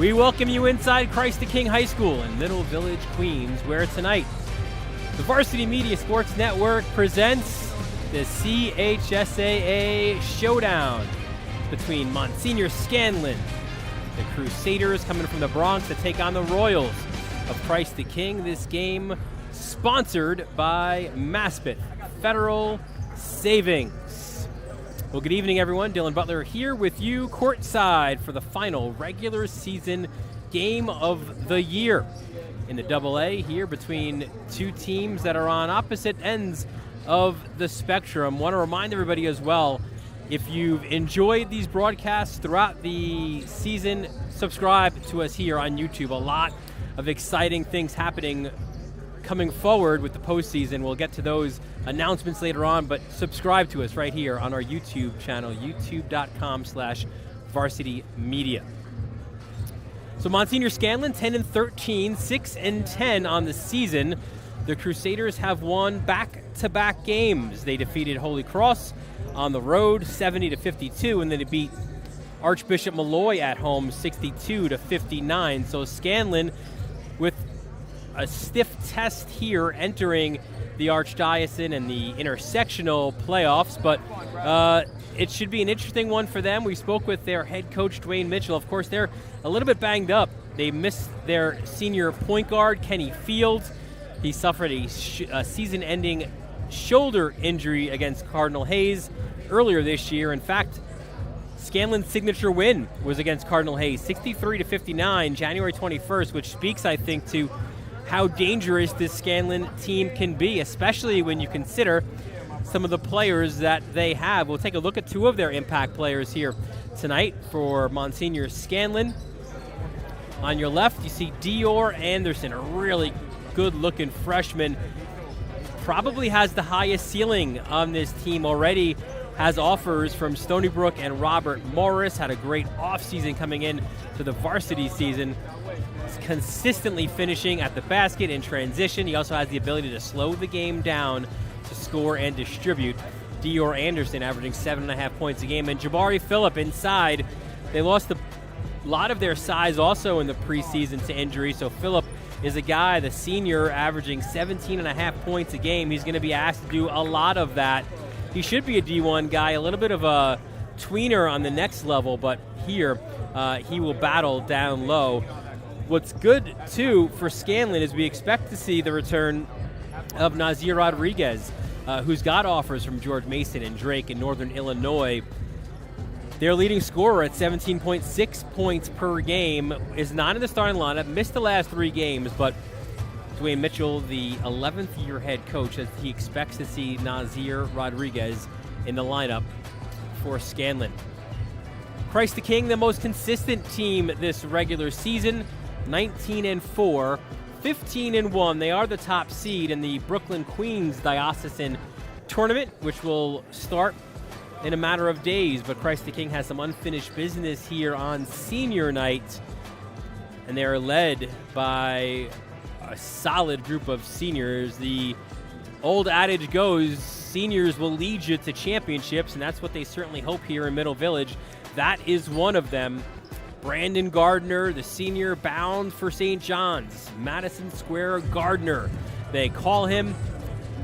We welcome you inside Christ the King High School in Middle Village, Queens, where tonight the Varsity Media Sports Network presents the CHSAA Showdown between Monsignor Scanlon, the Crusaders coming from the Bronx to take on the Royals of Christ the King. This game sponsored by Maspeth Federal Savings. Well, good evening, everyone. Dylan Butler here with you courtside for the final regular season game of the year in the AA here between two teams that are on opposite ends of the spectrum. Want to remind everybody as well, if you've enjoyed these broadcasts throughout the season, subscribe to us here on YouTube. A lot of exciting things happening coming forward with the postseason. We'll get to those announcements later on, but subscribe to us right here on our YouTube channel, youtube.com/Varsity Media. So Monsignor Scanlon, 10-13, 6-10 on the season. The Crusaders have won back-to-back games. They defeated Holy Cross on the road, 70-52, and then they beat Archbishop Malloy at home, 62-59. So Scanlon with a stiff test here entering the Archdiocesan and the intersectional playoffs, but it should be an interesting one for them. We spoke with their head coach, Dwayne Mitchell. Of course, they're a little bit banged up. They missed their senior point guard, Kenny Fields. He suffered a season-ending shoulder injury against Cardinal Hayes earlier this year. In fact, Scanlon's signature win was against Cardinal Hayes, 63-59, January 21st, which speaks, I think, to how dangerous this Scanlon team can be, especially when you consider some of the players that they have. We'll take a look at two of their impact players here tonight for Monsignor Scanlon. On your left, you see Dior Anderson, a really good-looking freshman. Probably has the highest ceiling on this team already. Has offers from Stony Brook and Robert Morris. Had a great offseason coming in to the varsity season. Consistently finishing at the basket in transition. He also has the ability to slow the game down to score and distribute. Dior Anderson averaging 7.5 points a game. And Jabari Phillip inside. They lost a lot of their size also in the preseason to injury. So Phillip is a guy, the senior, averaging 17.5 points a game. He's going to be asked to do a lot of that. He should be a D1 guy, a little bit of a tweener on the next level, but here he will battle down low. What's good, too, for Scanlon is we expect to see the return of Nazir Rodriguez, who's got offers from George Mason and Drake in Northern Illinois. Their leading scorer at 17.6 points per game is not in the starting lineup, missed the last 3 games, but Dwayne Mitchell, the 11th-year head coach, says he expects to see Nazir Rodriguez in the lineup for Scanlon. Christ the King, the most consistent team this regular season, 19-4, 15-1. They are the top seed in the Brooklyn Queens Diocesan Tournament, which will start in a matter of days. But Christ the King has some unfinished business here on senior night, and they are led by a solid group of seniors. The old adage goes, seniors will lead you to championships, and that's what they certainly hope here in Middle Village. That is one of them. Brandon Gardner, the senior, bound for St. John's. Madison Square Gardner, they call him.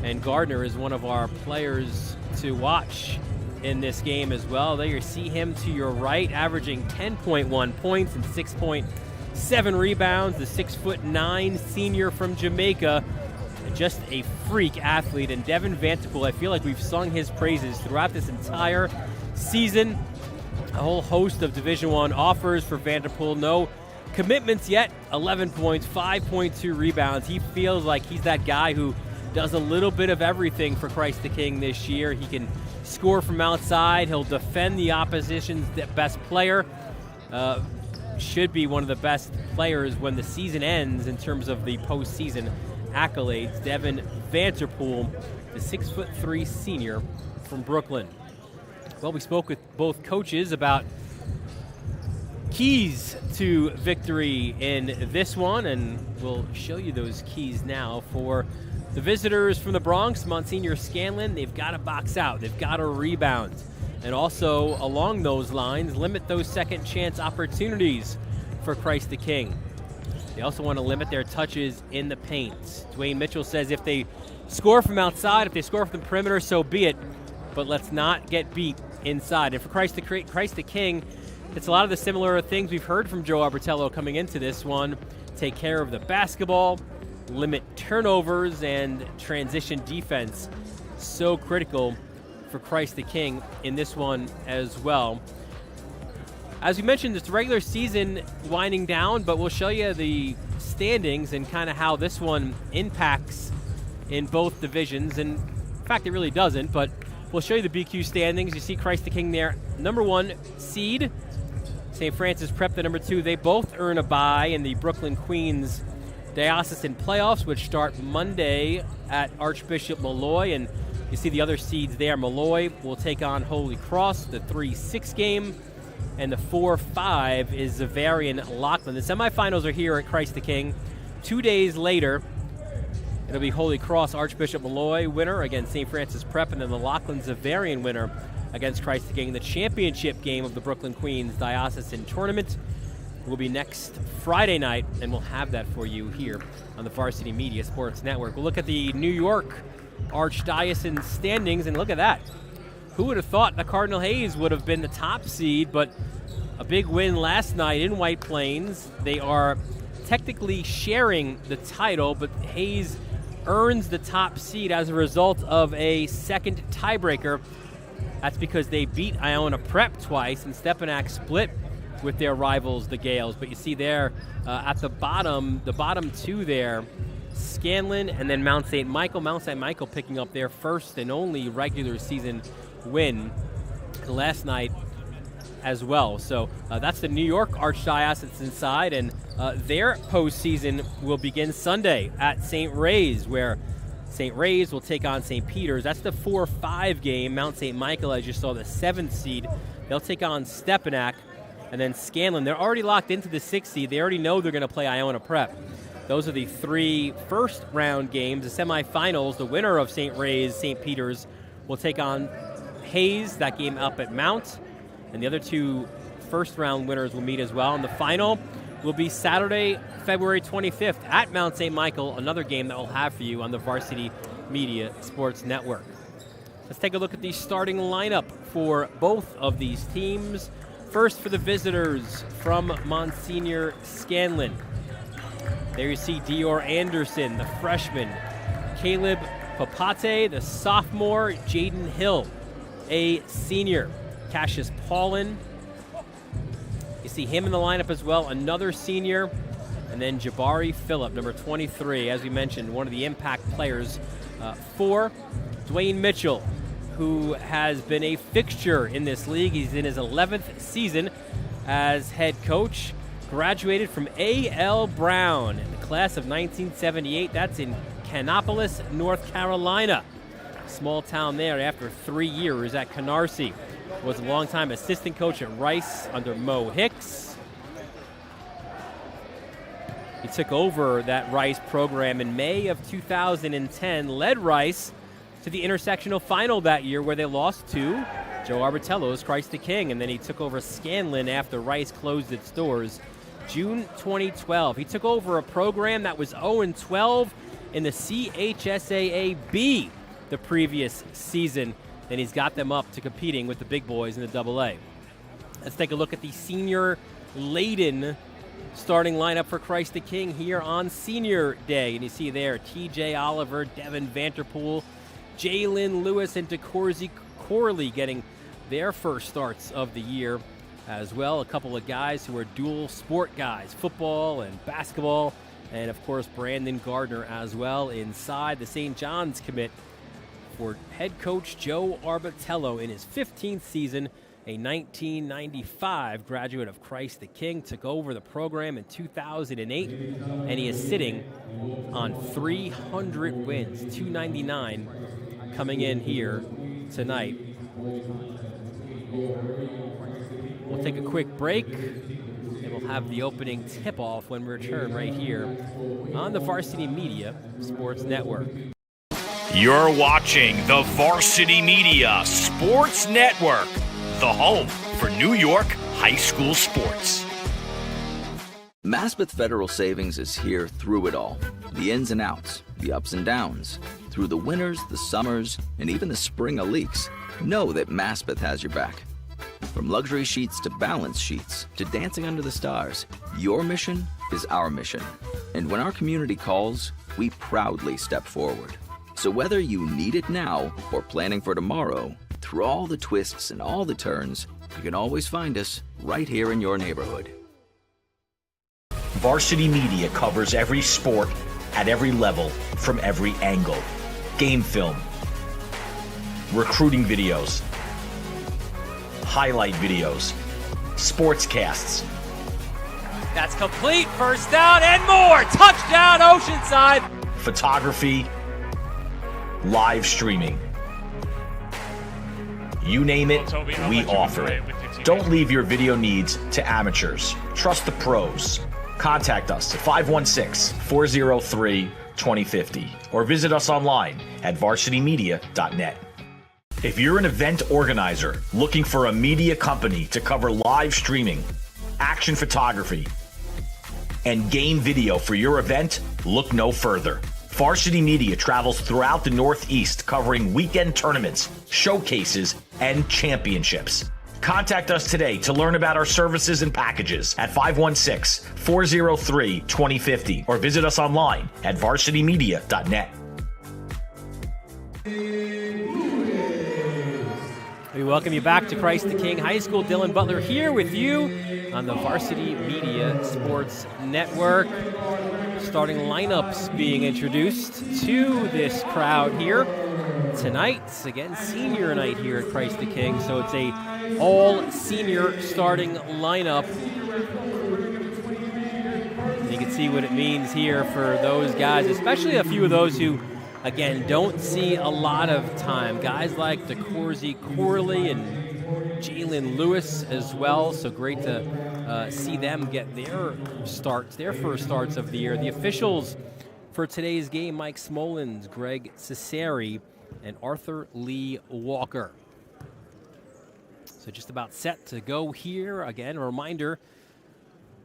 And Gardner is one of our players to watch in this game as well. There you see him to your right, averaging 10.1 points and 6.7 rebounds. The 6'9" senior from Jamaica. And just a freak athlete. And Devin Vanterpool, I feel like we've sung his praises throughout this entire season. A whole host of Division I offers for Vanderpool. No commitments yet. 11 points, 5.2 rebounds. He feels like he's that guy who does a little bit of everything for Christ the King this year. He can score from outside. He'll defend the opposition's best player. Should be one of the best players when the season ends in terms of the postseason accolades. Devin Vanterpool, the 6'3" senior from Brooklyn. Well, we spoke with both coaches about keys to victory in this one, and we'll show you those keys now. For the visitors from the Bronx, Monsignor Scanlon, they've got to box out. They've got to rebound. And also, along those lines, limit those second chance opportunities for Christ the King. They also want to limit their touches in the paint. Dwayne Mitchell says if they score from outside, if they score from the perimeter, so be it, but let's not get beat inside. And for Christ the King, it's a lot of the similar things we've heard from Joe Arbertello coming into this one. Take care of the basketball, limit turnovers, and transition defense. So critical for Christ the King in this one as well. As we mentioned, it's regular season winding down, but we'll show you the standings and kind of how this one impacts in both divisions. And in fact, it really doesn't, but we'll show you the BQ standings. You see Christ the King there, number 1 seed. St. Francis Prep, the number 2. They both earn a bye in the Brooklyn Queens Diocesan playoffs, which start Monday at Archbishop Malloy. And you see the other seeds there. Malloy will take on Holy Cross, the 3-6 game. And the 4-5 is Zavarian Lockland. The semifinals are here at Christ the King. 2 days later, it'll be Holy Cross Archbishop Malloy winner against St. Francis Prep, and then the Lockland Zavarian winner against Christ the King. The championship game of the Brooklyn Queens Diocesan Tournament will be next Friday night, and we'll have that for you here on the Varsity Media Sports Network. We'll look at the New York Archdiocesan standings, and look at that. Who would have thought the Cardinal Hayes would have been the top seed, but a big win last night in White Plains. They are technically sharing the title, but Hayes earns the top seed as a result of a second tiebreaker. That's because they beat Iona Prep twice, and Stepanak split with their rivals, the Gales. But you see there at the bottom 2 there, Scanlon and then Mount St. Michael. Mount St. Michael picking up their first and only regular season win last night as well. So that's the New York Archdiocesan side, and their postseason will begin Sunday at St. Ray's, where St. Ray's will take on St. Peter's. That's the 4-5 game. Mount St. Michael, as you saw, the 7th seed. They'll take on Stepanak. And then Scanlon, they're already locked into the 6th seed. They already know they're going to play Iona Prep. Those are the 3 first-round games. The semifinals, the winner of St. Ray's, St. Peter's, will take on Hayes, that game up at Mount. And the other 2 first-round winners will meet as well. And the final will be Saturday, February 25th at Mount St. Michael, another game that we'll have for you on the Varsity Media Sports Network. Let's take a look at the starting lineup for both of these teams. First for the visitors from Monsignor Scanlon. There you see Dior Anderson, the freshman. Caleb Papate, the sophomore. Jaden Hill, a senior. Cassius Paulin. You see him in the lineup as well, another senior. And then Jabari Phillip, number 23, as we mentioned, one of the impact players for Dwayne Mitchell, who has been a fixture in this league. He's in his 11th season as head coach. Graduated from A.L. Brown in the class of 1978. That's in Kannapolis, North Carolina. Small town there after 3 years at Canarsie. Was a longtime assistant coach at Rice under Mo Hicks. He took over that Rice program in May of 2010, led Rice to the intersectional final that year where they lost to Joe Arbertello's Christ the King, and then he took over Scanlon after Rice closed its doors June 2012. He took over a program that was 0-12 in the CHSAA-B the previous season. Then he's got them up to competing with the big boys in the AA. Let's take a look at the senior-laden starting lineup for Christ the King here on Senior Day. And you see there TJ Oliver, Devin Vanterpool, Jalen Lewis, and DeCourcy Corley getting their first starts of the year as well. A couple of guys who are dual sport guys, football and basketball, and of course Brandon Gardner as well inside. The St. John's commit for head coach Joe Arbertello in his 15th season, a 1995 graduate of Christ the King, took over the program in 2008, and he is sitting on 300 wins, 299 coming in here tonight. We'll take a quick break, and we'll have the opening tip-off when we return right here on the Varsity Media Sports Network. You're watching the Varsity Media Sports Network, the home for New York high school sports. Maspeth Federal Savings is here through it all. The ins and outs, the ups and downs. Through the winters, the summers, and even the spring of leaks, know that Maspeth has your back. From luxury sheets to balance sheets to dancing under the stars, your mission is our mission. And when our community calls, we proudly step forward. So whether you need it now or planning for tomorrow, through all the twists and all the turns, you can always find us right here in your neighborhood. Varsity Media covers every sport at every level from every angle. Game film, recruiting videos, highlight videos, sportscasts. That's complete. First down and more. Touchdown, Oceanside. Photography, live streaming. You name it, we offer it. Don't leave your video needs to amateurs. Trust the pros. Contact us at 516-403-2050 or visit us online at varsitymedia.net. If you're an event organizer looking for a media company to cover live streaming, action photography, and game video for your event, look no further. Varsity Media travels throughout the Northeast covering weekend tournaments, showcases, and championships. Contact us today to learn about our services and packages at 516-403-2050 or visit us online at varsitymedia.net. We welcome you back to Christ the King High School. Dylan Butler here with you on the Varsity Media Sports Network. Starting lineups being introduced to this crowd here tonight. Again, senior night here at Christ the King, so it's a all-senior starting lineup. And you can see what it means here for those guys, especially a few of those who, again, don't see a lot of time. Guys like DeCourcy Corley and Jalen Lewis as well, so great to see them get their first starts of the year. The officials for today's game, Mike Smolens, Greg Cesari, and Arthur Lee Walker. So just about set to go here. Again, a reminder,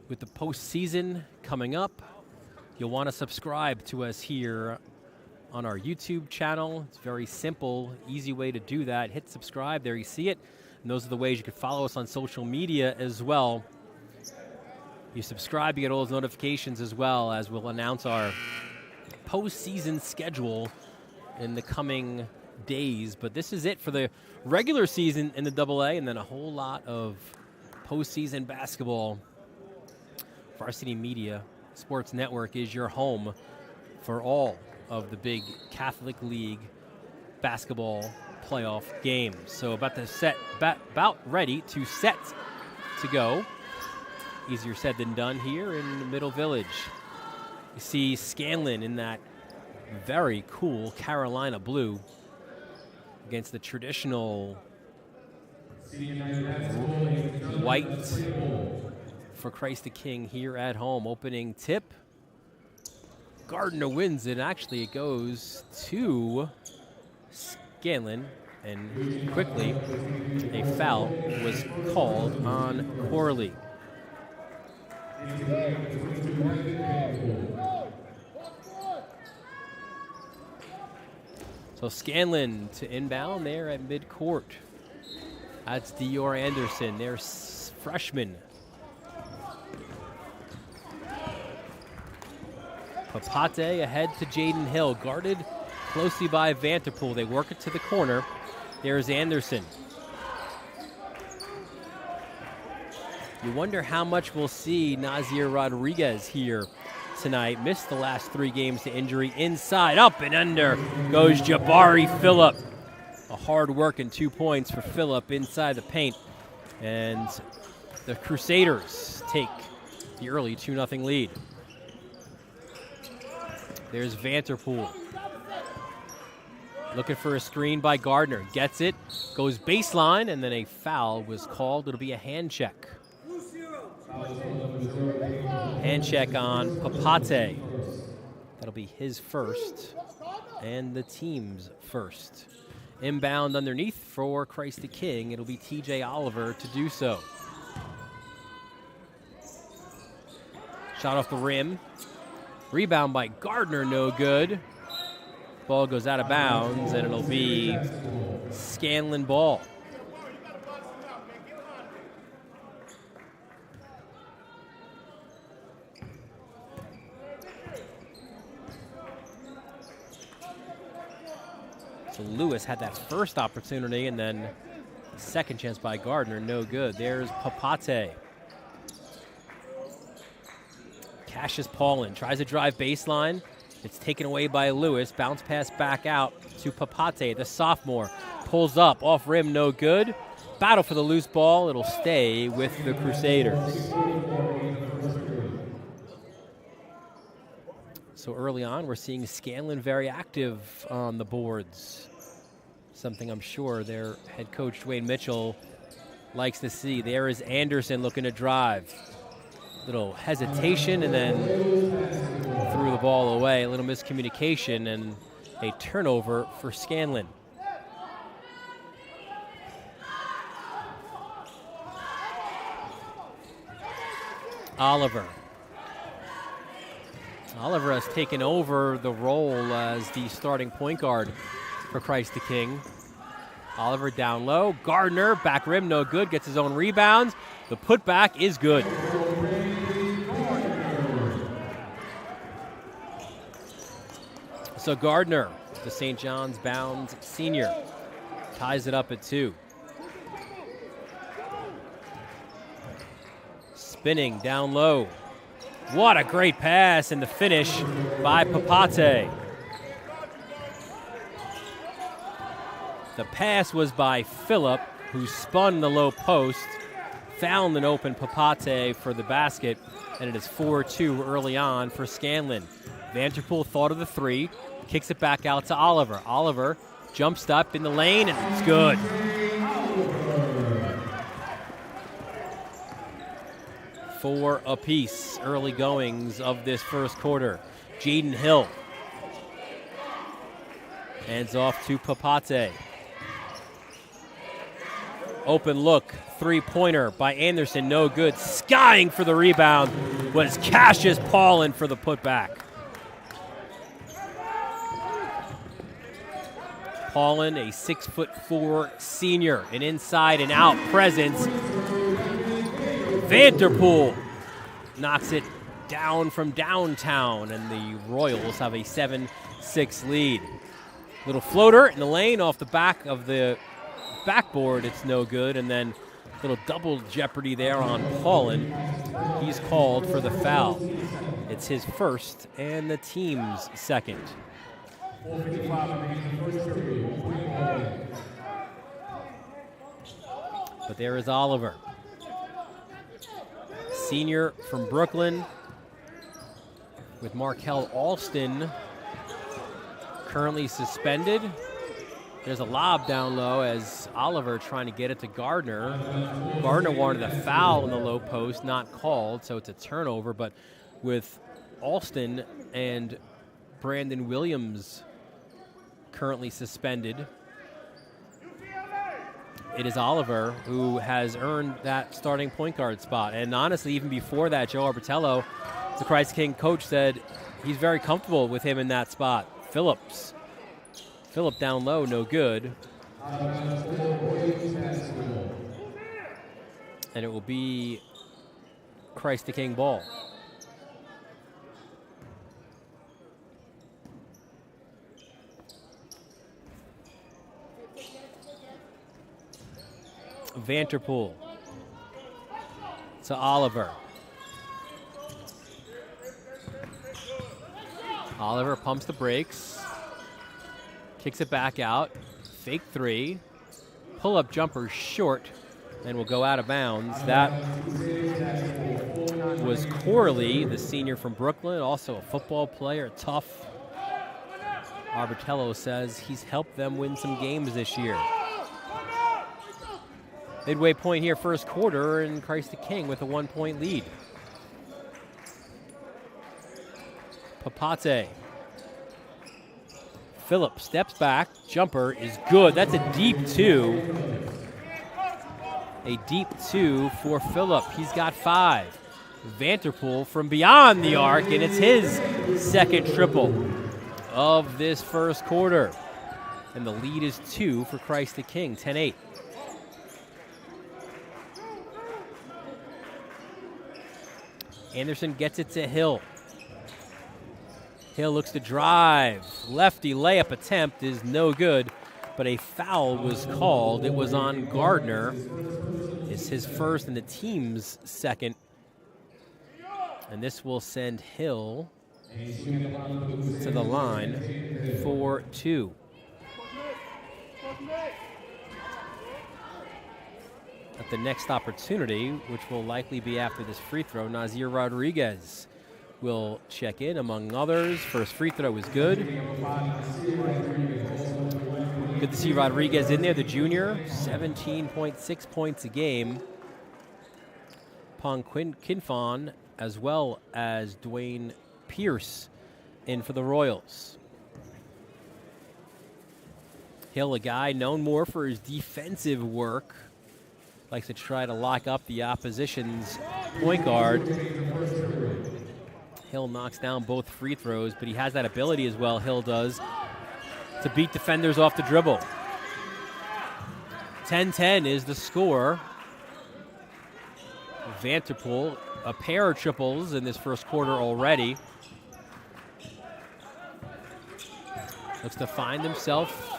with the postseason coming up, you'll want to subscribe to us here on our YouTube channel. It's very simple, easy way to do that. Hit subscribe, there you see it. And those are the ways you can follow us on social media as well. You subscribe, you get all those notifications as well, as we'll announce our postseason schedule in the coming days. But this is it for the regular season in the AA, and then a whole lot of postseason basketball. Varsity Media Sports Network is your home for all of the big Catholic League basketball playoff games. So about ready to set to go. Easier said than done here in the Middle Village. You see Scanlon in that very cool Carolina blue against the traditional white for Christ the King here at home. Opening tip. Gardner wins it. Actually, it goes to Scanlon, and quickly a foul was called on Corley. So Scanlon to inbound there at midcourt. That's Dior Anderson, their freshman. Papate ahead to Jaden Hill, guarded closely by Vanterpool. They work it to the corner. There's Anderson. You wonder how much we'll see Nazir Rodriguez here tonight. Missed the last 3 games to injury. Inside, up and under goes Jabari Phillip. A hard work and 2 points for Phillip inside the paint. And the Crusaders take the early 2-0 lead. There's Vanterpool. Looking for a screen by Gardner. Gets it, goes baseline, and then a foul was called. It'll be a hand check. Hand check on Papate. That'll be his first and the team's first. Inbound underneath for Christ the King. It'll be TJ Oliver to do so. Shot off the rim. Rebound by Gardner, no good. Ball goes out of bounds, and it'll be Scanlon ball. So Lewis had that first opportunity, and then second chance by Gardner, no good. There's Papate. Cassius Paulin tries to drive baseline. It's taken away by Lewis. Bounce pass back out to Papate, the sophomore. Pulls up, off rim, no good. Battle for the loose ball. It'll stay with the Crusaders. So early on, we're seeing Scanlon very active on the boards. Something I'm sure their head coach, Dwayne Mitchell, likes to see. There is Anderson looking to drive. Little hesitation and then threw the ball away. A little miscommunication and a turnover for Scanlon. Oliver has taken over the role as the starting point guard for Christ the King. Oliver down low. Gardner, back rim, no good. Gets his own rebounds. The putback is good. So Gardner, the St. John's bound senior, ties it up at 2. Spinning down low. What a great pass, and the finish by Papate. The pass was by Phillip, who spun the low post, found an open Papate for the basket, and it is 4-2 early on for Scanlon. Vanderpool thought of the 3, kicks it back out to Oliver. Oliver jumps up in the lane, and it's good. Four apiece early goings of this first quarter. Jaden Hill hands off to Papate. Open look, three-pointer by Anderson, no good. Skying for the rebound was Cassius Paulin for the putback. Paulin, a 6'4" senior, an inside and out presence. Vanderpool knocks it down from downtown, and the Royals have a 7-6 lead. Little floater in the lane off the back of the backboard, it's no good, and then little double jeopardy there on Paulin. He's called for the foul. It's his first and the team's second. But there is Oliver. Senior from Brooklyn, with Markel Alston currently suspended. There's a lob down low as Oliver trying to get it to Gardner. Gardner wanted a foul in the low post, not called, so it's a turnover. But with Alston and Brandon Williams currently suspended, it is Oliver who has earned that starting point guard spot. And honestly, even before that, Joe Arbitello, the Christ King coach, said he's very comfortable with him in that spot. Phillip down low, no good. And it will be Christ the King ball. Vanderpool to Oliver. Oliver pumps the brakes, kicks it back out, fake three, pull-up jumper short, and will go out of bounds. That was Corley, the senior from Brooklyn, also a football player, tough. Arbitello says he's helped them win some games this year. Midway point here, first quarter, and Christ the King with a 1-point lead. Papate. Phillip steps back. Jumper is good. That's a deep 2. A deep 2 for Phillip. He's got 5. Vanderpool from beyond the arc, and it's his second triple of this first quarter. And the lead is 2 for Christ the King, 10-8. Anderson gets it to Hill. Hill looks to drive. Lefty layup attempt is no good, but a foul was called. It was on Gardner. It's his first and the team's second. And this will send Hill to the line for 2. At the next opportunity, which will likely be after this free throw, Nazir Rodriguez will check in, among others. First free throw was good. Good to see Rodriguez in there, the junior. 17.6 points a game. Pong Kinfon, as well as Dwayne Pierce, in for the Royals. Hill, a guy known more for his defensive work, likes to try to lock up the opposition's point guard. Hill knocks down both free throws, but he has that ability as well, Hill does, to beat defenders off the dribble. 10-10 is the score. Vanderpool, a pair of triples in this first quarter already. Looks to find himself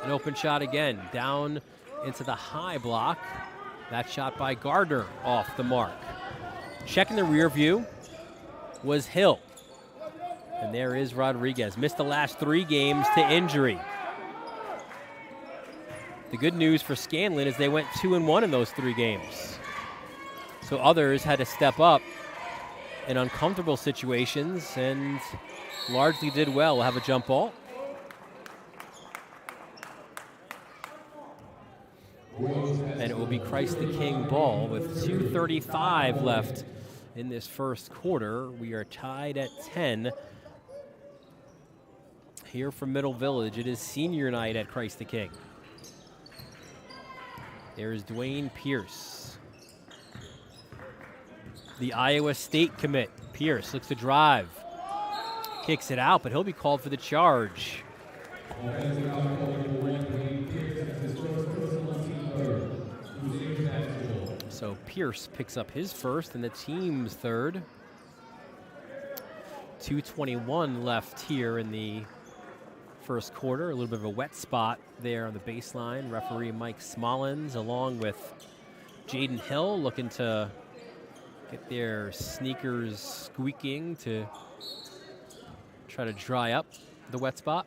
an open shot again, down into the high block. That shot by Gardner off the mark. Checking the rear view was Hill. And there is Rodriguez. Missed the last 3 games to injury. The good news for Scanlon is they went 2-1 in those 3 games. So others had to step up in uncomfortable situations and largely did well. We'll have a jump ball. And it will be Christ the King ball with 2:35 left in this first quarter. We are tied at 10 here from Middle Village. It is senior night at Christ the King. There's Dwayne Pierce, the Iowa State commit. Pierce looks to drive, kicks it out, but he'll be called for the charge. So Pierce picks up his first and the team's third. 2:21 left here in the first quarter. A little bit of a wet spot there on the baseline. Referee Mike Smollins along with Jaden Hill looking to get their sneakers squeaking to try to dry up the wet spot.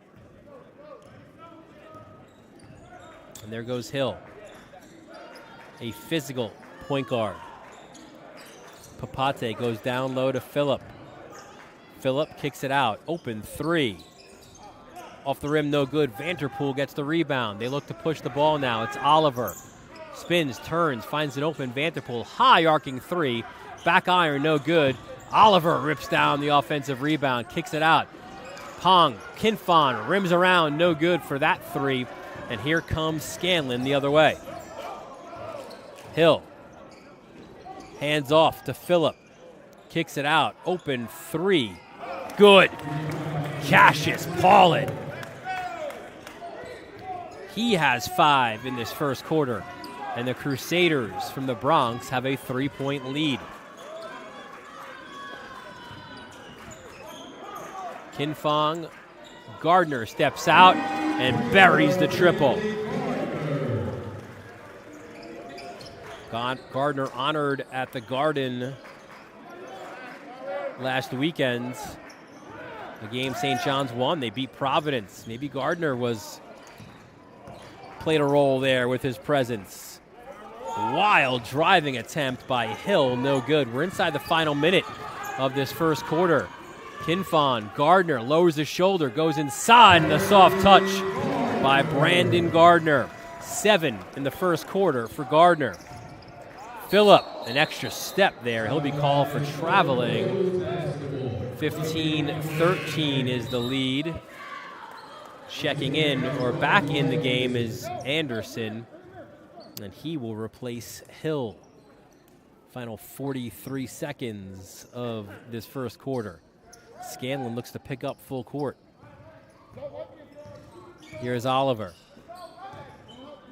And there goes Hill. A physical point guard. Papate goes down low to Phillip. Phillip kicks it out. Open 3. Off the rim, no good. Vanderpool gets the rebound. They look to push the ball now. It's Oliver. Spins, turns, finds an open Vanderpool. High arcing 3. Back iron, no good. Oliver rips down the offensive rebound. Kicks it out. Pong, Kinfon, rims around. No good for that 3. And here comes Scanlon the other way. Hill. Hands off to Phillip. Kicks it out. Open 3. Good. Cassius Paulin. He has 5 in this first quarter. And the Crusaders from the Bronx have a 3-point lead. Kinfong. Gardner steps out and buries the triple. Gardner honored at the Garden last weekend. The game St. John's won. They beat Providence. Maybe Gardner played a role there with his presence. Wild driving attempt by Hill. No good. We're inside the final minute of this first quarter. Kinfon, Gardner lowers his shoulder, goes inside, and a soft touch by Brandon Gardner. 7 in the first quarter for Gardner. Phillip, an extra step there. He'll be called for traveling. 15-13 is the lead. Checking in, or back in the game, is Anderson, and he will replace Hill Final 43 seconds of this first quarter. Scanlon looks to pick up full court. Here's Oliver.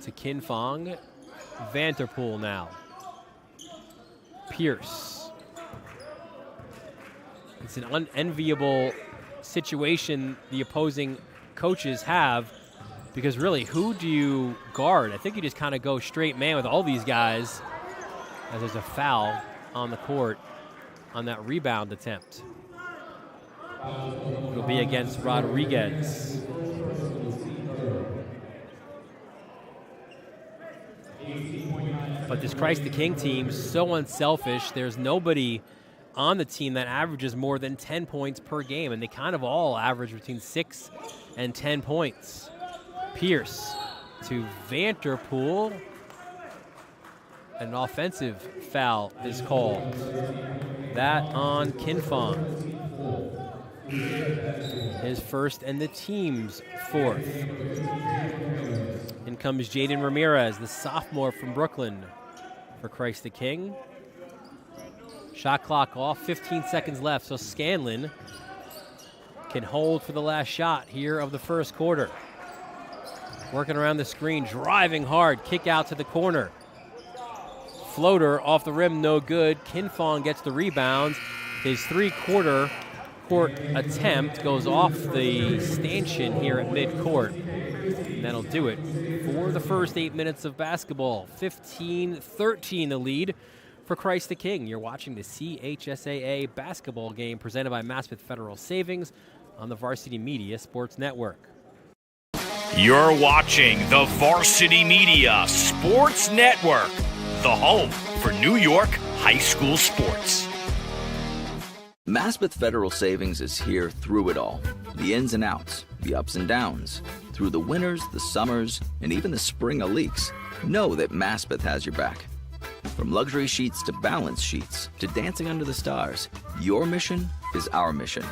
To Kinfong. Vanterpool now. Pierce. It's an unenviable situation the opposing coaches have, because really, who do you guard? I think you just kind of go straight man with all these guys, as there's a foul on the court on that rebound attempt. It'll be against Rodriguez. But this Christ the King team, so unselfish. There's nobody on the team that averages more than 10 points per game, and they kind of all average between 6 and 10 points. Pierce to Vanterpool. An offensive foul is called. That on Kinfong. His first and the team's fourth. In comes Jaden Ramirez, the sophomore from Brooklyn, for Christ the King. Shot clock off, 15 seconds left, so Scanlon can hold for the last shot here of the first quarter. Working around the screen, driving hard, kick out to the corner. Floater off the rim, no good. Kinfong gets the rebound. His three-quarter court attempt goes off the stanchion here at midcourt. And that'll do it for the first 8 minutes of basketball. 15-13 the lead for Christ the King. You're watching the CHSAA basketball game presented by Maspeth Federal Savings on the Varsity Media Sports Network. You're watching the Varsity Media Sports Network, the home for New York high school sports. Maspeth Federal Savings is here through it all. The ins and outs, the ups and downs. Through the winters, the summers, and even the spring of leaks. Know that Maspeth has your back. From luxury sheets to balance sheets to dancing under the stars, your mission is our mission.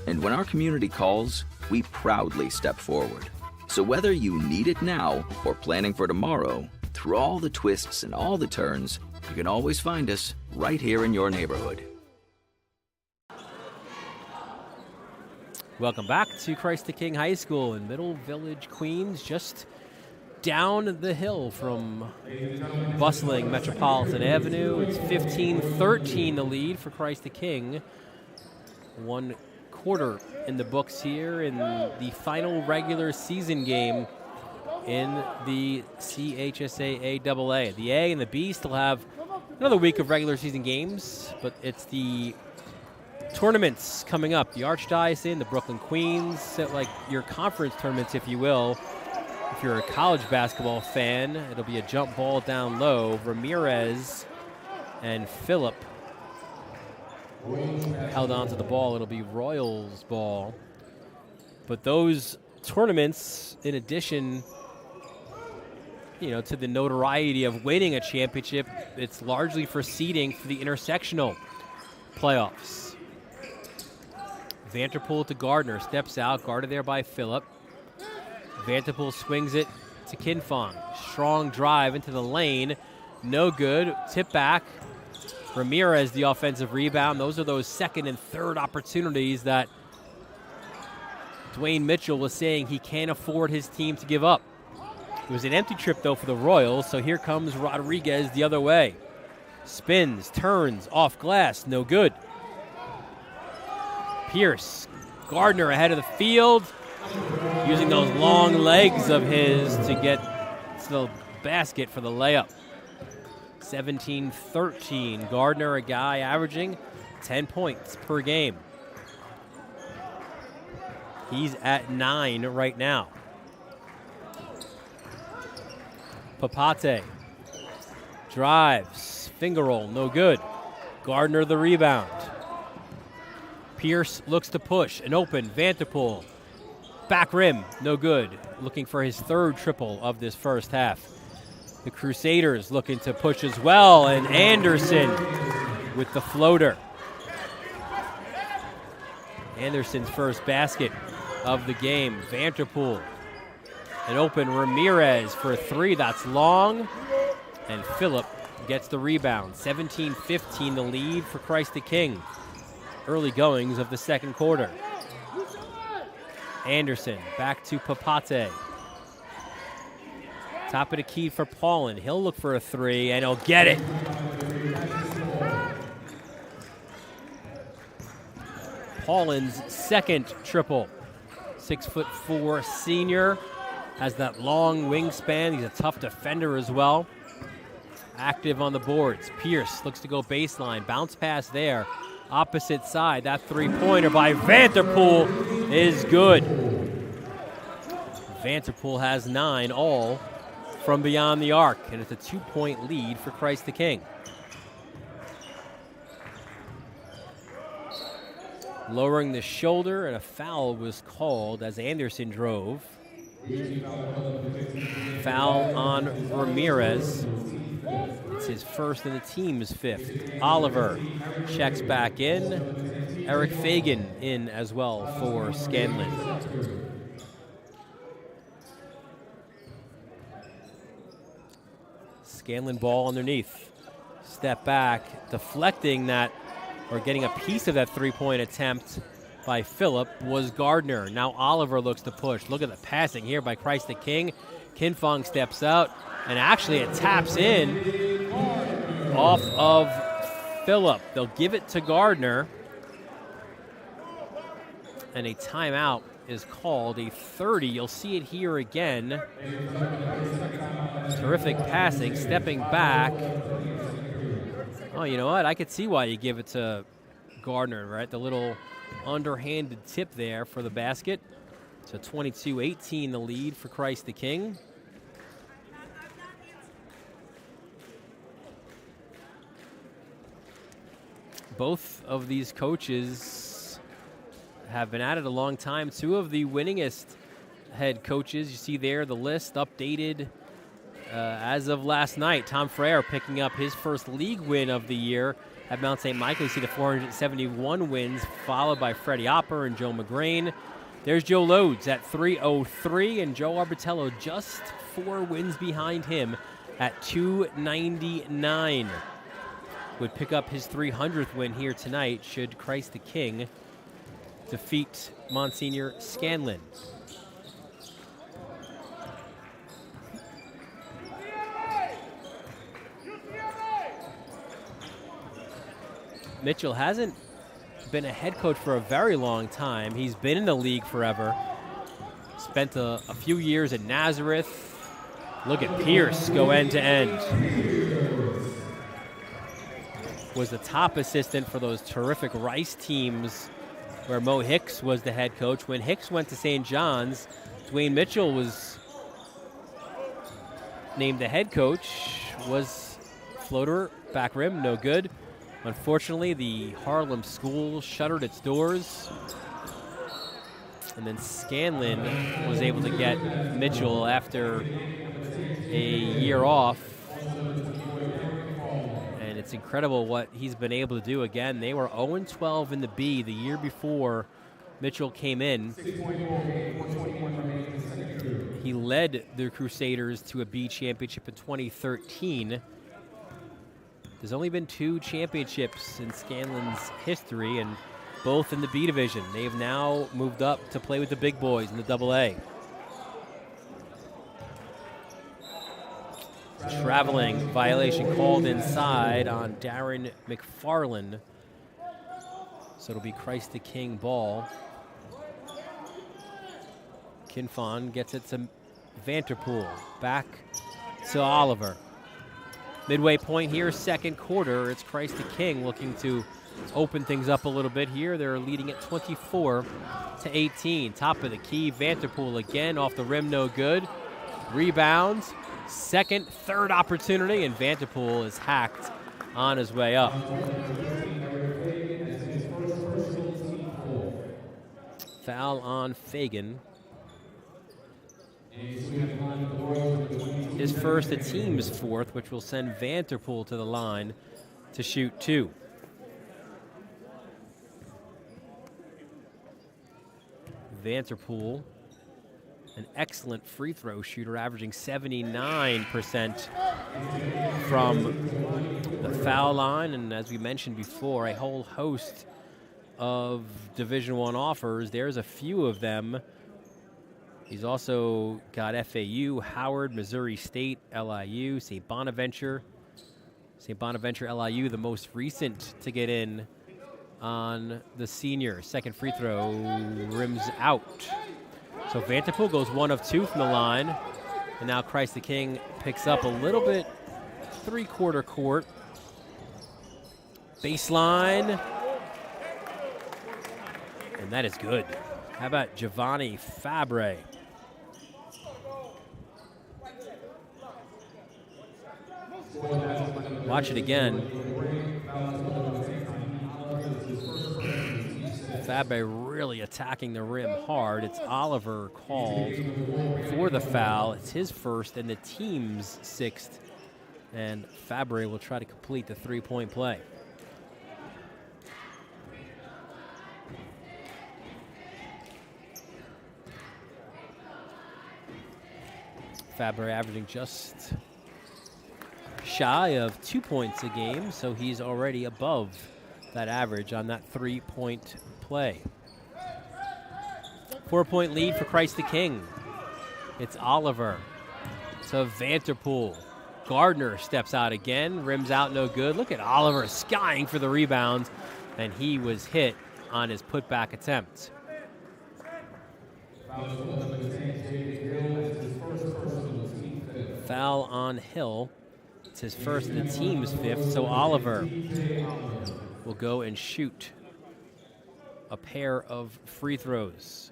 And when our community calls, we proudly step forward. So whether you need it now or planning for tomorrow, through all the twists and all the turns, you can always find us right here in your neighborhood. Welcome back to Christ the King High School in Middle Village, Queens, just down the hill from bustling Metropolitan Avenue. It's 15-13 the lead for Christ the King. 1 quarter in the books here in the final regular season game in the CHSAA AA. The A and the B still have another week of regular season games, but it's the tournaments coming up. The Archdiocese, the Brooklyn Queens, like your conference tournaments, if you will. If you're a college basketball fan, it'll be a jump ball down low. Ramirez and Phillip held on to the ball. It'll be Royals ball. But those tournaments, in addition, to the notoriety of winning a championship, it's largely for seeding for the intersectional playoffs. Vanterpool to Gardner, steps out, guarded there by Phillip. Vanterpool swings it to Kinfong. Strong drive into the lane, no good. Tip back. Ramirez, the offensive rebound. Those are those second and third opportunities that Dwayne Mitchell was saying he can't afford his team to give up. It was an empty trip, though, for the Royals, so here comes Rodriguez the other way. Spins, turns, off glass, no good. Pierce, Gardner ahead of the field, using those long legs of his to get to the basket for the layup. 17-13. Gardner, a guy averaging 10 points per game. He's at 9 right now. Papate drives, finger roll, no good. Gardner the rebound. Pierce looks to push, an open, Vanterpool. Back rim, no good. Looking for his third triple of this first half. The Crusaders looking to push as well, and Anderson with the floater. Anderson's first basket of the game. Vanterpool, an open Ramirez for a three, that's long. And Phillip gets the rebound. 17-15 the lead for Christ the King. Early goings of the second quarter. Anderson back to Papate. Top of the key for Paulin. He'll look for a three, and he'll get it. Paulin's second triple. 6'4" senior. Has that long wingspan. He's a tough defender as well. Active on the boards. Pierce looks to go baseline. Bounce pass there. Opposite side. That three-pointer by Vanterpool is good. Vanterpool has 9 all from beyond the arc, and it's a 2-point lead for Christ the King. Lowering the shoulder, and a foul was called as Anderson drove. Foul on Ramirez. It's his first and the team's 5th. Oliver checks back in. Eric Fagan in as well for Scanlon. Scanlon ball underneath. Step back, deflecting that, or getting a piece of that three-point attempt by Phillip was Gardner. Now Oliver looks to push. Look at the passing here by Christ the King. Kinfong steps out, and actually it taps in off of Phillip. They'll give it to Gardner, and a timeout is called, a 30. You'll see it here again. Terrific passing, stepping back. Oh, you know what? I could see why you give it to Gardner, right? The little underhanded tip there for the basket. So 22-18 the lead for Christ the King. Both of these coaches have been at it a long time. 2 of the winningest head coaches. You see there the list updated as of last night. Tom Frere picking up his first league win of the year at Mount St. Michael. You see the 471 wins, followed by Freddie Opper and Joe McGrain. There's Joe Loads at 303, and Joe Arbitello just 4 wins behind him at 299. Would pick up his 300th win here tonight should Christ the King defeat Monsignor Scanlon. Mitchell hasn't been a head coach for a very long time. He's been in the league forever. Spent a few years at Nazareth. Look at Pierce go end to end. Was the top assistant for those terrific Rice teams where Mo Hicks was the head coach. When Hicks went to St. John's, Dwayne Mitchell was named the head coach. Was floater, back rim, no good. Unfortunately, the Harlem school shuttered its doors. And then Scanlon was able to get Mitchell after a year off. And it's incredible what he's been able to do. Again, they were 0-12 in the B the year before Mitchell came in. He led the Crusaders to a B championship in 2013. There's only been 2 championships in Scanlon's history, and both in the B division. They've now moved up to play with the big boys in the AA. Traveling violation called inside on Darren McFarland. So it'll be Christ the King ball. Kinfon gets it to Vanterpool. Back to Oliver. Midway point here, second quarter. It's Christ the King looking to open things up a little bit here. They're leading at 24-18. Top of the key, Vanterpool again off the rim, no good. Rebounds, second, third opportunity, and Vanterpool is hacked on his way up. Foul on Fagan. His first, the team's 4th, which will send Vanterpool to the line to shoot 2. Vanterpool an excellent free throw shooter, averaging 79% from the foul line. And as we mentioned before, a whole host of Division I offers. There's a few of them. He's also got FAU, Howard, Missouri State, LIU, St. Bonaventure. St. Bonaventure, LIU, the most recent to get in on the senior. Second free throw rims out. So Vanderpool goes 1 of 2 from the line. And now Christ the King picks up a little bit three-quarter court. Baseline. And that is good. How about Giovanni Fabre? Watch it again. Fabre really attacking the rim hard. It's Oliver called for the foul. It's his first and the team's 6th. And Fabre will try to complete the three-point play. Fabre averaging just shy of 2 points a game, so he's already above that average on that three-point play. 4-point lead for Christ the King. It's Oliver to Vanderpool. Gardner steps out again, rims out, no good. Look at Oliver skying for the rebounds, and he was hit on his putback attempt. Foul on Hill. It's his first and the team's 5th, so Oliver will go and shoot a pair of free throws.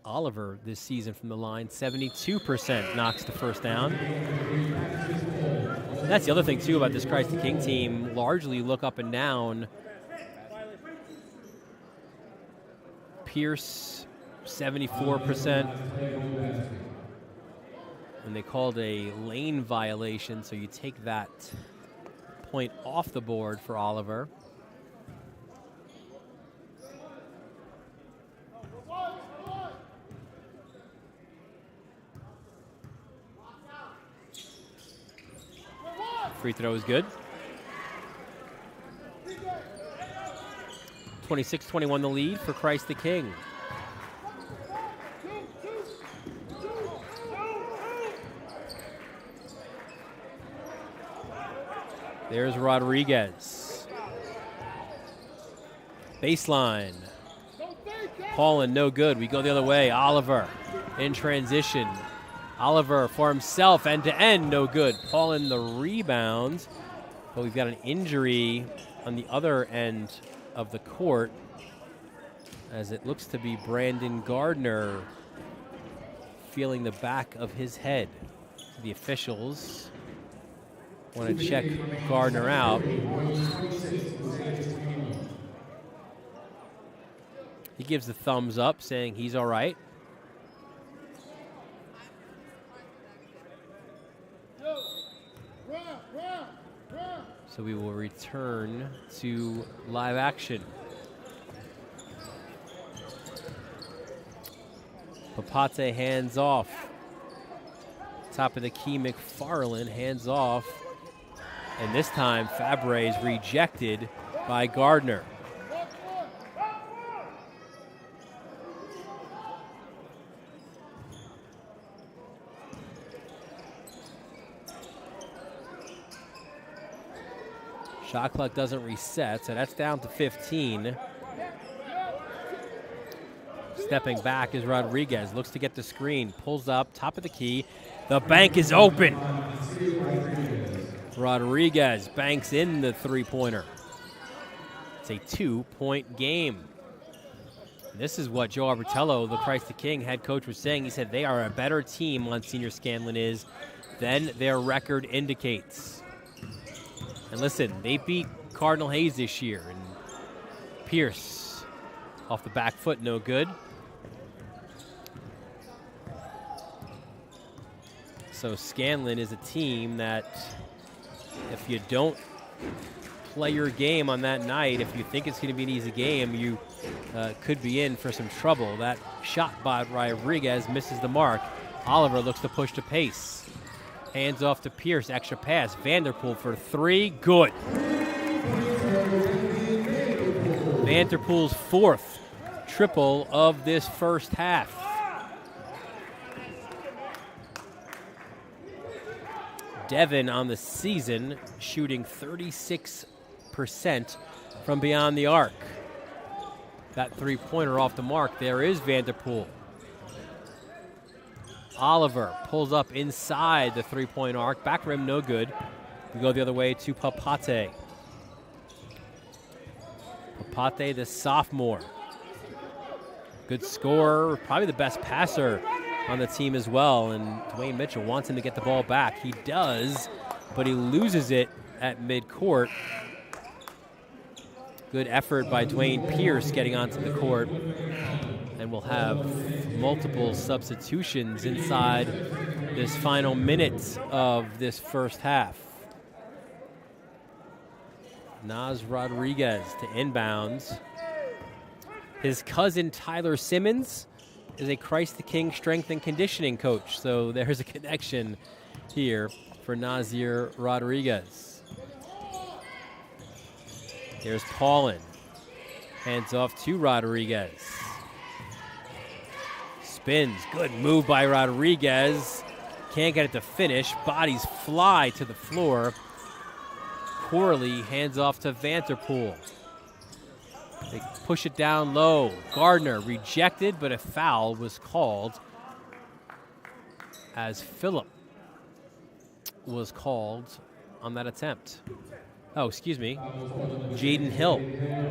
Oliver this season from the line, 72% knocks the first down. And that's the other thing, too, about this Christ the King team. Largely look up and down. Pierce, 74%. And they called a lane violation, so you take that point off the board for Oliver. Free throw is good. 26-21 the lead for Christ the King. There's Rodriguez. Baseline. Paulin, no good. We go the other way. Oliver in transition. Oliver for himself, end-to-end, no good. Paulin the rebound. But we've got an injury on the other end of the court, as it looks to be Brandon Gardner feeling the back of his head. The officials want to check Gardner out. He gives the thumbs up, saying he's all right. So we will return to live action. Papate hands off. Top of the key, McFarland hands off. And this time, Fabre is rejected by Gardner. Shot clock doesn't reset, so that's down to 15. Stepping back is Rodriguez, looks to get the screen, pulls up, top of the key. The bank is open. Rodriguez banks in the three-pointer. It's a 2-point game. This is what Joe Albertello, the Christ the King head coach, was saying. He said they are a better team, Monsignor Scanlon is, than their record indicates. And listen, they beat Cardinal Hayes this year. And Pierce off the back foot, no good. So Scanlon is a team that if you don't play your game on that night. If you think it's going to be an easy game, you could be in for some trouble. That shot by Rodriguez misses the mark. Oliver looks to push the pace. Hands off to Pierce, extra pass. Vanderpool for 3, good. Vanderpool's 4th triple of this first half. Devin on the season shooting 36% from beyond the arc. That three-pointer off the mark. There is Vanderpool. Oliver pulls up inside the three-point arc. Back rim, no good. We go the other way to Papate. Papate, the sophomore. Good scorer, probably the best passer on the team as well. And Dwayne Mitchell wants him to get the ball back. He does, but he loses it at midcourt. Good effort by Dwayne Pierce getting onto the court. And we'll have multiple substitutions inside this final minute of this first half. Naz Rodriguez to inbounds. His cousin Tyler Simmons is a Christ the King strength and conditioning coach. So there's a connection here for Nazir Rodriguez. Here's Paulin. Hands off to Rodriguez. Spins. Good move by Rodriguez. Can't get it to finish. Bodies fly to the floor. Corley hands off to Vanderpool. They push it down low. Gardner rejected, but a foul was called as Phillip was called on that attempt. Oh, excuse me. Jaden Hill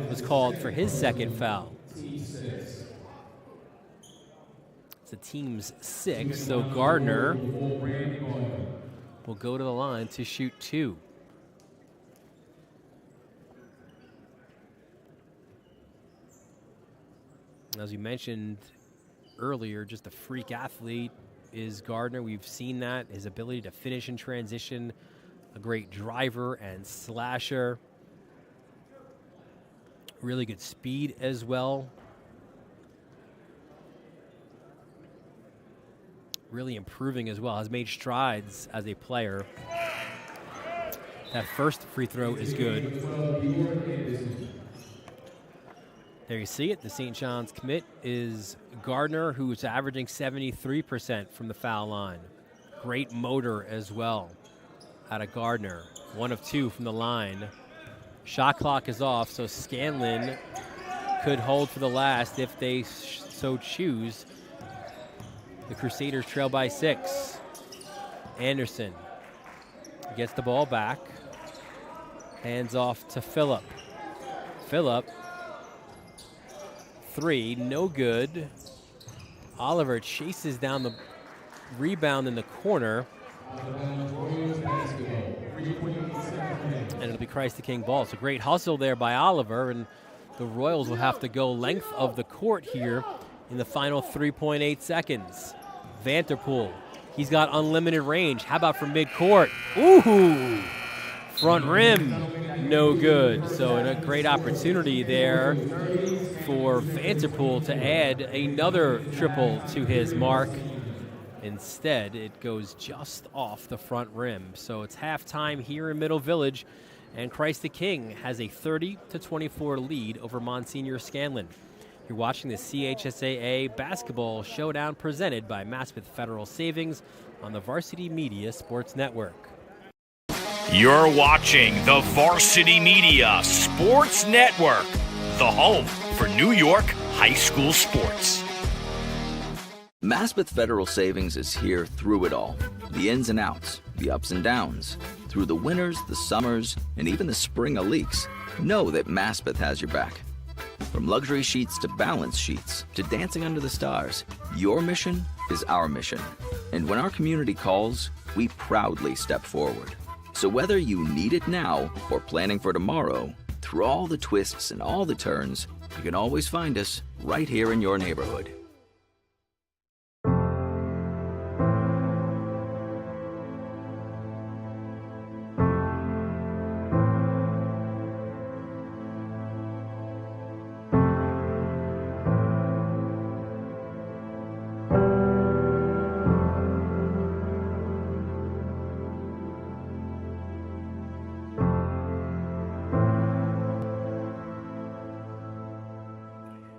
was called for his second foul. It's the team's 6, so Gardner will go to the line to shoot 2. As you mentioned earlier, just a freak athlete is Gardner. We've seen that, his ability to finish in transition, a great driver and slasher. Really good speed as well. Really improving as well, has made strides as a player. That first free throw is good. There you see it. The St. John's commit is Gardner, who's averaging 73% from the foul line. Great motor as well out of Gardner. 1 of 2 from the line. Shot clock is off, so Scanlon could hold for the last if they so choose. The Crusaders trail by 6. Anderson gets the ball back. Hands off to Phillip. Phillip. 3, no good. Oliver chases down the rebound in the corner. And it'll be Christ the King ball. It's a great hustle there by Oliver, and the Royals will have to go length of the court here in the final 3.8 seconds. Vanderpool, he's got unlimited range. How about from midcourt? Ooh! Front rim, no good. So a great opportunity there for Vanderpool to add another triple to his mark. Instead, it goes just off the front rim. So it's halftime here in Middle Village, and Christ the King has a 30-24 lead over Monsignor Scanlon. You're watching the CHSAA Basketball Showdown presented by Maspeth Federal Savings on the Varsity Media Sports Network. You're watching the Varsity Media Sports Network, the home for New York high school sports. Maspeth Federal Savings is here through it all. The ins and outs, the ups and downs. Through the winters, the summers, and even the spring of leaks. Know that Maspeth has your back. From luxury sheets to balance sheets to dancing under the stars, your mission is our mission. And when our community calls, we proudly step forward. So whether you need it now or planning for tomorrow, through all the twists and all the turns, you can always find us right here in your neighborhood.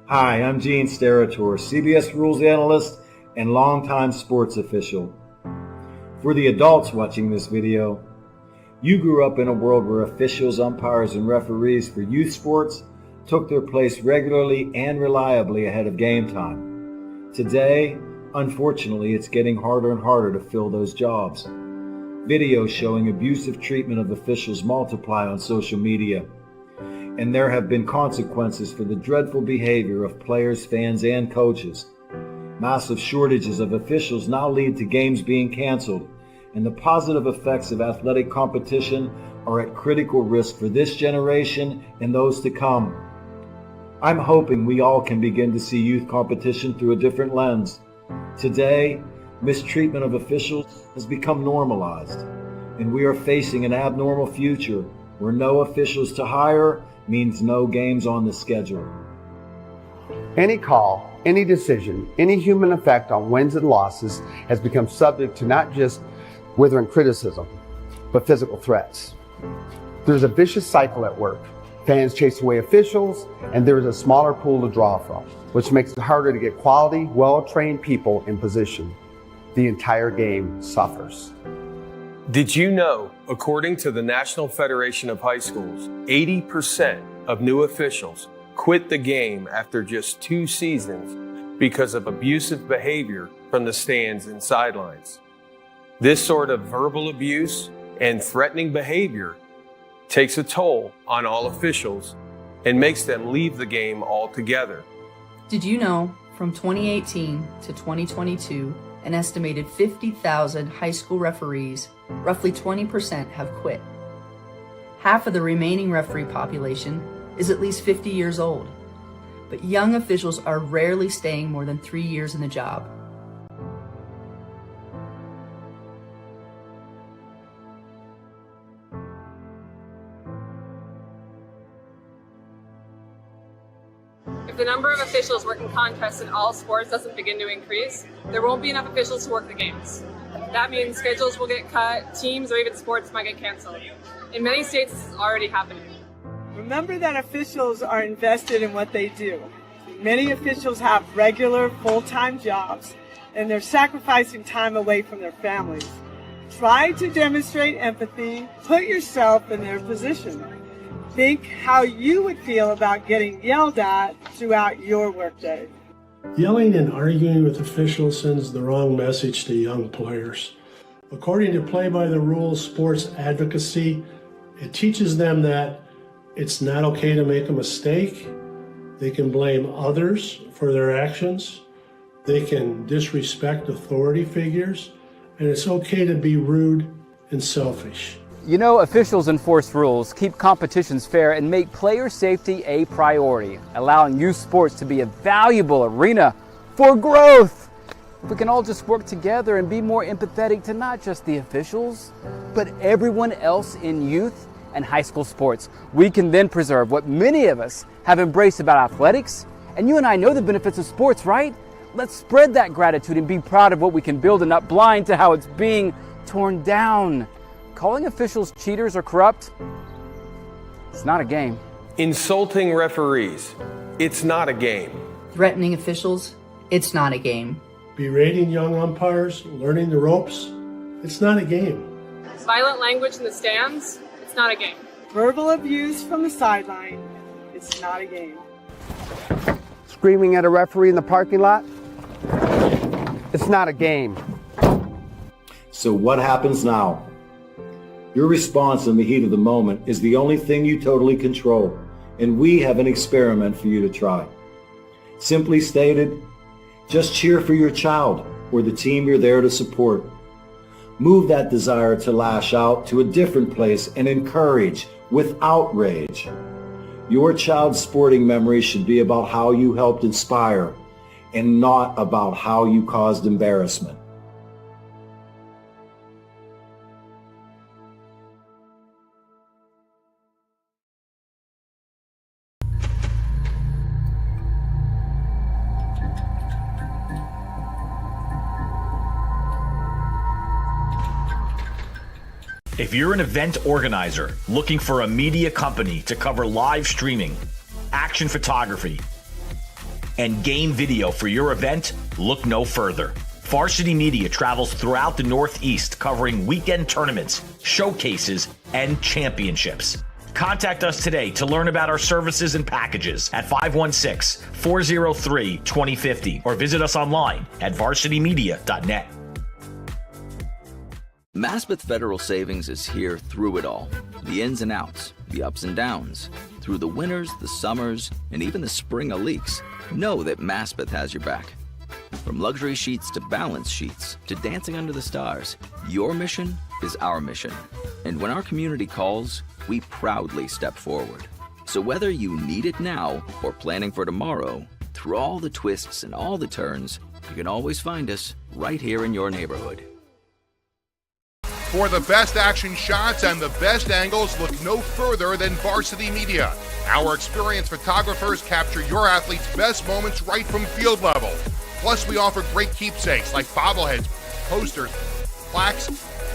Hi, I'm Gene Sterator, CBS Rules Analyst and longtime sports official. For the adults watching this video, you grew up in a world where officials, umpires, and referees for youth sports took their place regularly and reliably ahead of game time. Today, unfortunately, it's getting harder and harder to fill those jobs. Videos showing abusive treatment of officials multiply on social media, and there have been consequences for the dreadful behavior of players, fans, and coaches. Massive shortages of officials now lead to games being canceled, and the positive effects of athletic competition are at critical risk for this generation and those to come. I'm hoping we all can begin to see youth competition through a different lens. Today, mistreatment of officials has become normalized, and we are facing an abnormal future where no officials to hire means no games on the schedule. Any call, any decision, any human effect on wins and losses has become subject to not just withering criticism, but physical threats. There's a vicious cycle at work. Fans chase away officials, and there is a smaller pool to draw from, which makes it harder to get quality, well-trained people in position. The entire game suffers. Did you know, according to the National Federation of High Schools, 80% of new officials quit the game after just 2 seasons because of abusive behavior from the stands and sidelines? This sort of verbal abuse and threatening behavior takes a toll on all officials and makes them leave the game altogether. Did you know, from 2018 to 2022, an estimated 50,000 high school referees, roughly 20%, have quit. Half of the remaining referee population is at least 50 years old, but young officials are rarely staying more than 3 years in the job. If the number of officials working contests in all sports doesn't begin to increase, there won't be enough officials to work the games. That means schedules will get cut, teams or even sports might get canceled. In many states, this is already happening. Remember that officials are invested in what they do. Many officials have regular, full-time jobs, and they're sacrificing time away from their families. Try to demonstrate empathy. Put yourself in their position. Think how you would feel about getting yelled at throughout your workday. Yelling and arguing with officials sends the wrong message to young players. According to Play by the Rules Sports Advocacy, it teaches them that it's not okay to make a mistake. They can blame others for their actions. They can disrespect authority figures. And it's okay to be rude and selfish. You know, officials enforce rules, keep competitions fair, and make player safety a priority, allowing youth sports to be a valuable arena for growth. If we can all just work together and be more empathetic to not just the officials, but everyone else in youth and high school sports, we can then preserve what many of us have embraced about athletics. And you and I know the benefits of sports, right? Let's spread that gratitude and be proud of what we can build and not blind to how it's being torn down. Calling officials cheaters or corrupt, it's not a game. Insulting referees, it's not a game. Threatening officials, it's not a game. Berating young umpires, learning the ropes, it's not a game. Violent language in the stands, it's not a game. Verbal abuse from the sideline, it's not a game. Screaming at a referee in the parking lot, it's not a game. So what happens now? Your response in the heat of the moment is the only thing you totally control, and we have an experiment for you to try. Simply stated, just cheer for your child or the team you're there to support. Move that desire to lash out to a different place and encourage without rage. Your child's sporting memory should be about how you helped inspire and not about how you caused embarrassment. If you're an event organizer looking for a media company to cover live streaming, action photography, and game video for your event, look no further. Varsity Media travels throughout the Northeast covering weekend tournaments, showcases, and championships. Contact us today to learn about our services and packages at 516-403-2050 or visit us online at varsitymedia.net. Maspeth Federal Savings is here through it all. The ins and outs, the ups and downs. Through the winters, the summers, and even the spring of leaks. Know that Maspeth has your back. From luxury sheets to balance sheets to dancing under the stars, your mission is our mission. And when our community calls, we proudly step forward. So whether you need it now or planning for tomorrow, through all the twists and all the turns, you can always find us right here in your neighborhood. For the best action shots and the best angles, look no further than Varsity Media. Our experienced photographers capture your athletes' best moments right from field level. Plus, we offer great keepsakes like bobbleheads, posters, plaques,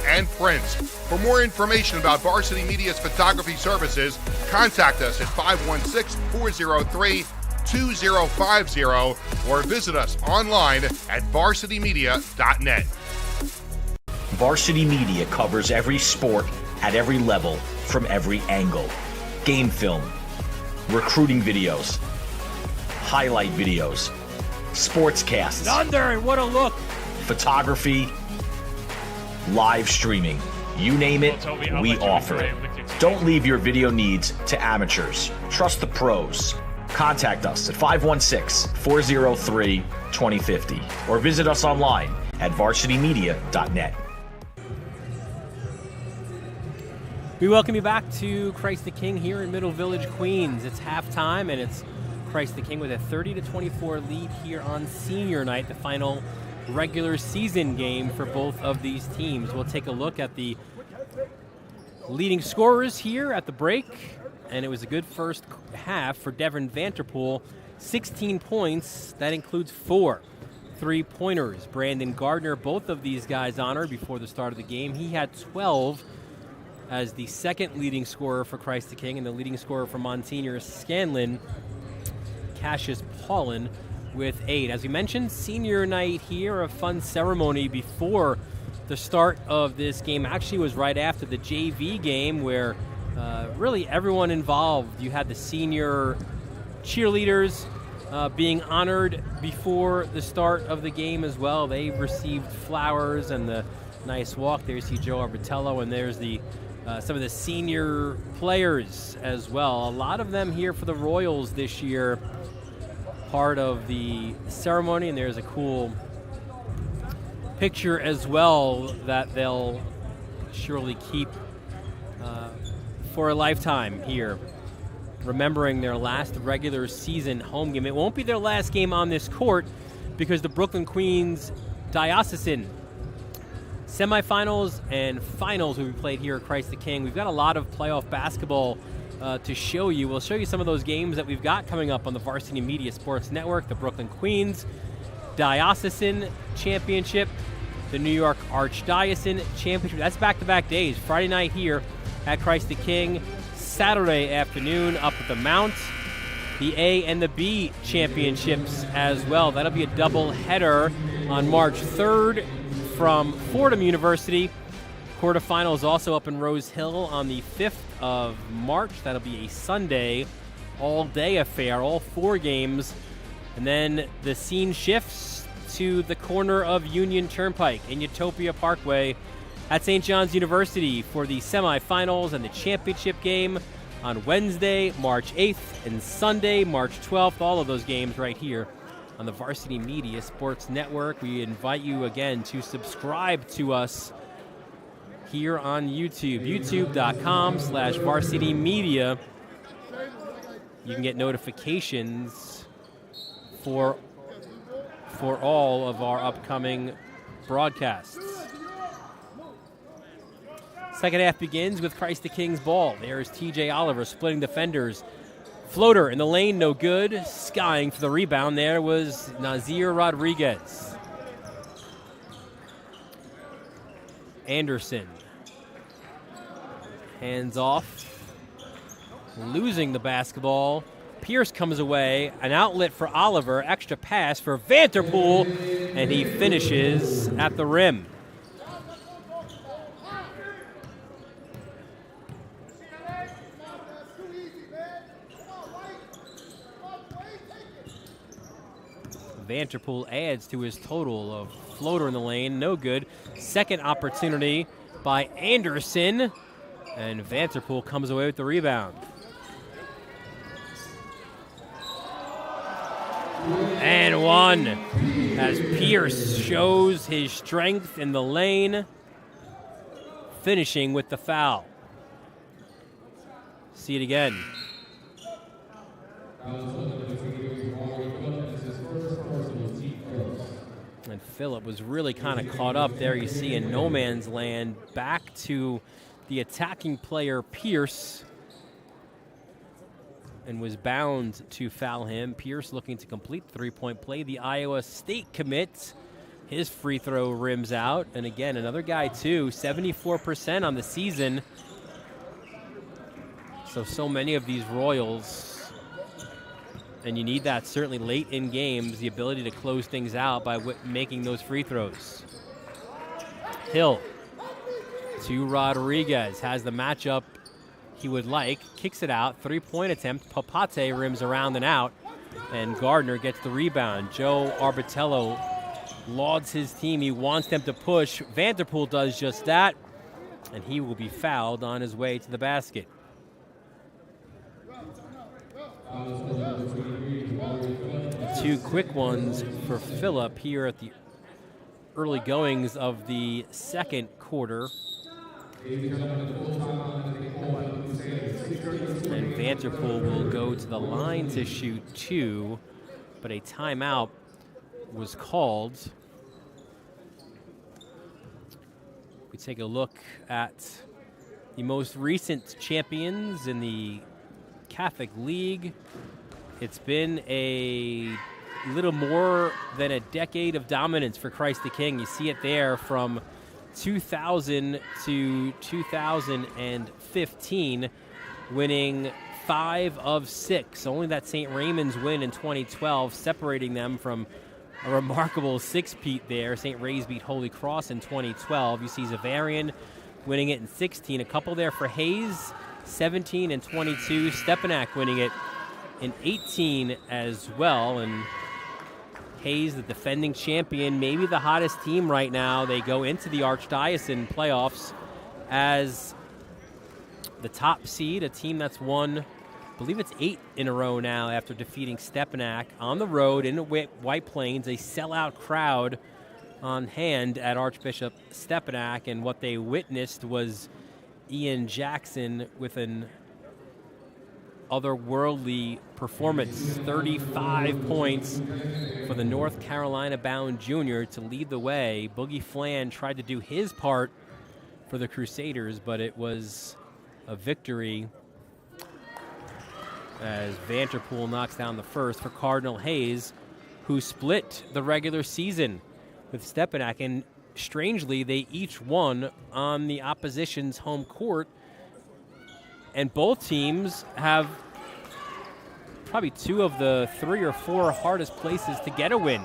and prints. For more information about Varsity Media's photography services, contact us at 516-403-2050 or visit us online at varsitymedia.net. Varsity Media covers every sport at every level from every angle. Game film, recruiting videos, highlight videos, SPORTSCAST, Thunder, and what a look! photography, live streaming. You name it, we offer it. Don't leave your video needs to amateurs. Trust the pros. Contact us at 516-403-2050 or visit us online at varsitymedia.net. We welcome you back to Christ the King here in Middle Village, Queens. It's halftime, and it's Christ the King with a 30-24 lead here on senior night, the final regular season game for both of these teams. We'll take a look at the leading scorers here at the break, and it was a good first half for Devin Vanterpool. 16 points, that includes 4 3-pointers. Brandon Gardner, both of these guys honored before the start of the game. He had 12 as the second leading scorer for Christ the King, and the leading scorer for Monsignor Scanlon, Cassius Paulin, with 8. As we mentioned, senior night here, a fun ceremony before the start of this game. Actually was right after the JV game where really everyone involved. You had the senior cheerleaders being honored before the start of the game as well. They received flowers and the nice walk. There you see Joe Arbitello, and there's the some of the senior players as well. A lot of them here for the Royals this year, part of the ceremony, and there's a cool picture as well that they'll surely keep for a lifetime here, remembering their last regular season home game. It won't be their last game on this court because the Brooklyn Queens Diocesan semifinals and finals will be played here at Christ the King. We've got a lot of playoff basketball to show you. We'll show you some of those games that we've got coming up on the Varsity Media Sports Network. The Brooklyn Queens Diocesan Championship, the New York Archdiocesan Championship. That's back-to-back days. Friday night here at Christ the King, Saturday afternoon up at the Mount. The A and the B championships as well. That'll be a double header on March 3rd from Fordham University. Quarterfinals also up in Rose Hill on the 5th of March. That'll be a Sunday all-day affair, all 4 games. And then the scene shifts to the corner of Union Turnpike in Utopia Parkway at St. John's University for the semifinals and the championship game on Wednesday, March 8th, and Sunday, March 12th. All of those games right here on the Varsity Media Sports Network. We invite you again to subscribe to us here on YouTube, youtube.com/Varsity Media. You can get notifications for all of our upcoming broadcasts. Second half begins with Christ the King's ball. There's TJ Oliver splitting defenders. Floater in the lane, no good. Skying for the rebound there was Nazir Rodriguez. Anderson. Hands off. Losing the basketball Pierce comes away, an outlet for Oliver, extra pass for Vanterpool, and he finishes at the rim. Vanterpool adds to his total of floater in the lane, no good. Second opportunity by Anderson, and Vanterpool comes away with the rebound. And one, as Pierce shows his strength in the lane, finishing with the foul. See it again. And Phillip was really kind of caught up there. You see in no man's land, back to the attacking player Pierce, and was bound to foul him. Pierce looking to complete the three-point play. The Iowa State commit, his free throw rims out. And again, another guy too, 74% on the season. So many of these Royals, and you need that certainly late in games, the ability to close things out by making those free throws. Hill to Rodriguez, has the matchup he would like, kicks it out, three-point attempt. Papate rims around and out, and Gardner gets the rebound. Joe Arbitello lauds his team. He wants them to push. Vanterpool does just that, and he will be fouled on his way to the basket. Two quick ones for Phillip here at the early goings of the second quarter. And Vanterpool will go to the line to shoot two, but a timeout was called. We take a look at the most recent champions in the Catholic League. It's been a little more than a decade of dominance for Christ the King. You see it there from 2000 to 2015, winning 5 of 6. Only that St. Raymond's win in 2012 separating them from a remarkable 6-peat there. St. Ray's beat Holy Cross in 2012. You see Zavarian winning it in 16. A couple there for Hayes, 17 and 22. Stepanak winning it in 18 as well. And Hayes, the defending champion, maybe the hottest team right now. They go into the Archdiocese playoffs as the top seed, a team that's won, I believe it's 8 in a row now after defeating Stepanak on the road in White Plains, a sellout crowd on hand at Archbishop Stepanak, and what they witnessed was Ian Jackson with an otherworldly performance. 35 points for the North Carolina-bound junior to lead the way. Boogie Flan tried to do his part for the Crusaders, but it was a victory as Vanterpool knocks down the first for Cardinal Hayes, who split the regular season with Stepanak, and strangely, they each won on the opposition's home court. And both teams have probably 2 of the 3 or 4 hardest places to get a win.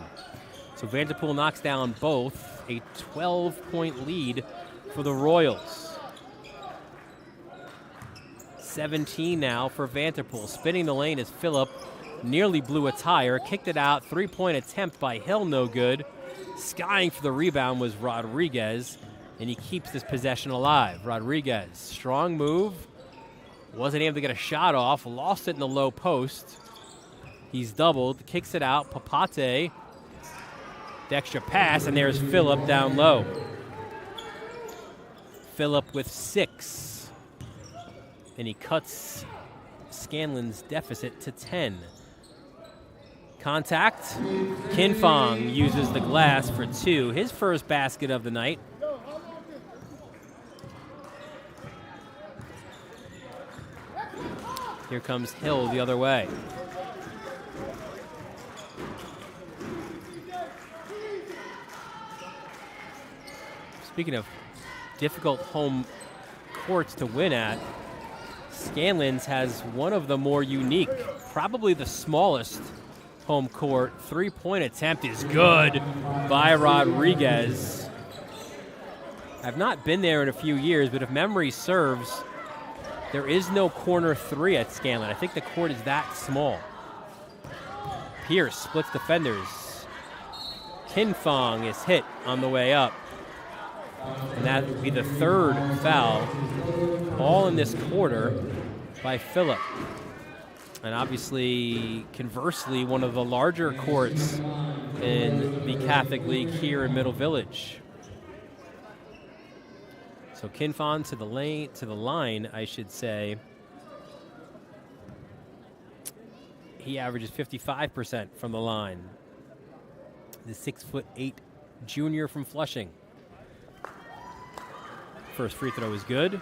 So Vanterpool knocks down both, a 12-point lead for the Royals. 17 now for Vanterpool. Spinning the lane as Phillip nearly blew a tire, kicked it out, 3-point attempt by Hill, no good. Skying for the rebound was Rodriguez, and he keeps this possession alive. Rodriguez, strong move. Wasn't able to get a shot off, lost it in the low post. He's doubled, kicks it out. Papate, the extra pass, and there's Phillip down low. Phillip with 6. And he cuts Scanlon's deficit to 10. Contact. Kinfong uses the glass for 2. His first basket of the night. Here comes Hill the other way. Speaking of difficult home courts to win at, Scanlon's has one of the more unique, probably the smallest home court. 3-point attempt is good by Rodriguez. I've not been there in a few years, but if memory serves, there is no corner 3 at Scanlon. I think the court is that small. Pierce splits defenders. Kinfong is hit on the way up. And that would be the 3rd foul, all in this quarter, by Phillip. And obviously, conversely, one of the larger courts in the Catholic League here in Middle Village. So Kinfong to the line, I should say. He averages 55% from the line. The 6'8" junior from Flushing. First free throw is good.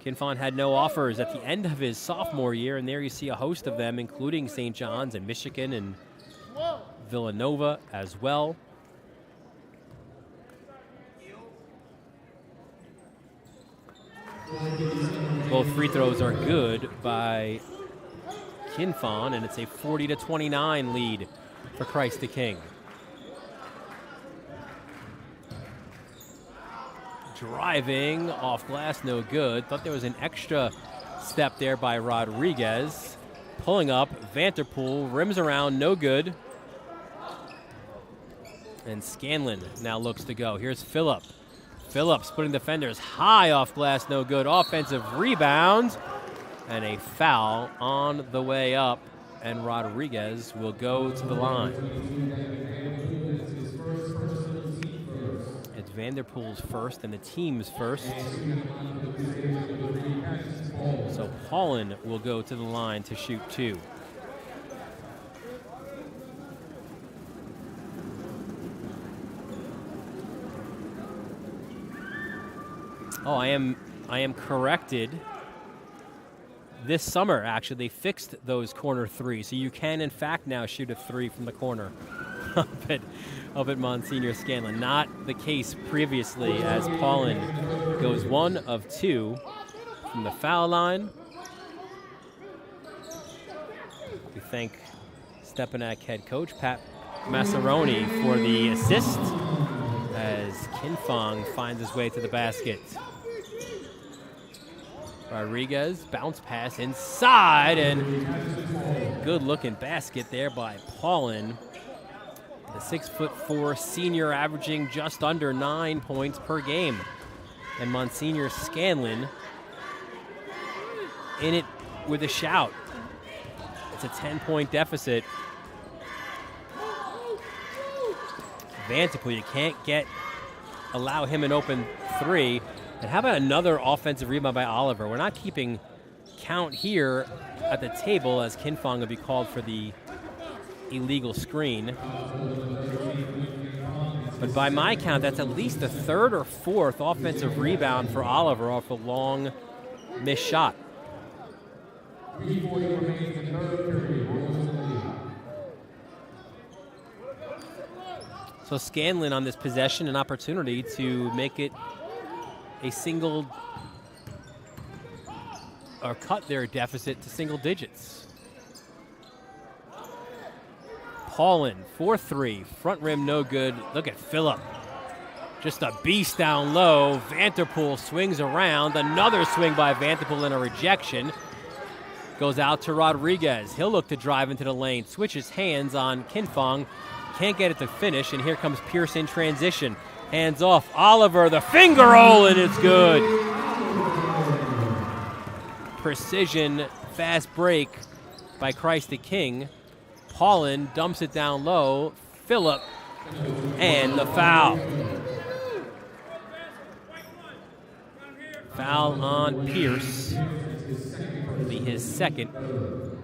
Kinfong had no offers at the end of his sophomore year, and there you see a host of them, including St. John's and Michigan and Villanova as well. Both free throws are good by Kinfong, and it's a 40-29 lead for Christ the King. Driving off glass, no good. Thought there was an extra step there by Rodriguez. Pulling up, Vanterpool rims around, no good. And Scanlon now looks to go. Here's Phillip. Phillips splitting defenders, high off glass, no good. Offensive rebound, and a foul on the way up, and Rodriguez will go to the line. It's Vanderpool's first and the team's first. So Paulin will go to the line to shoot 2. Oh, I am corrected. This summer, actually, they fixed those corner 3, so you can, in fact, now shoot a 3 from the corner up at Monsignor Scanlon. Not the case previously, as Paulin goes 1 of 2 from the foul line. We thank Stepanak head coach Pat Massaroni for the assist as Kinfong finds his way to the basket. Rodriguez, bounce pass inside, and good-looking basket there by Paulin. The 6'4" senior averaging just under 9 points per game. And Monsignor Scanlon in it with a shout. It's a 10-point deficit. Vanterpool, you can't allow him an open 3. And how about another offensive rebound by Oliver? We're not keeping count here at the table, as Kinfong will be called for the illegal screen. But by my count, that's at least the 3rd or 4th offensive rebound for Oliver off a long missed shot. So Scanlon on this possession, an opportunity to make it a single, or cut their deficit to single digits. Paulin, 4-3, front rim no good. Look at Phillip, just a beast down low. Vanterpool swings around, another swing by Vanterpool and a rejection. Goes out to Rodriguez. He'll look to drive into the lane, switches hands on Kinfong, can't get it to finish, and here comes Pierce in transition. Hands off, Oliver, the finger roll, and it's good. Precision, fast break by Christ the King. Paulin dumps it down low. Phillip, and the foul. Foul on Pierce. It'll be his 2nd,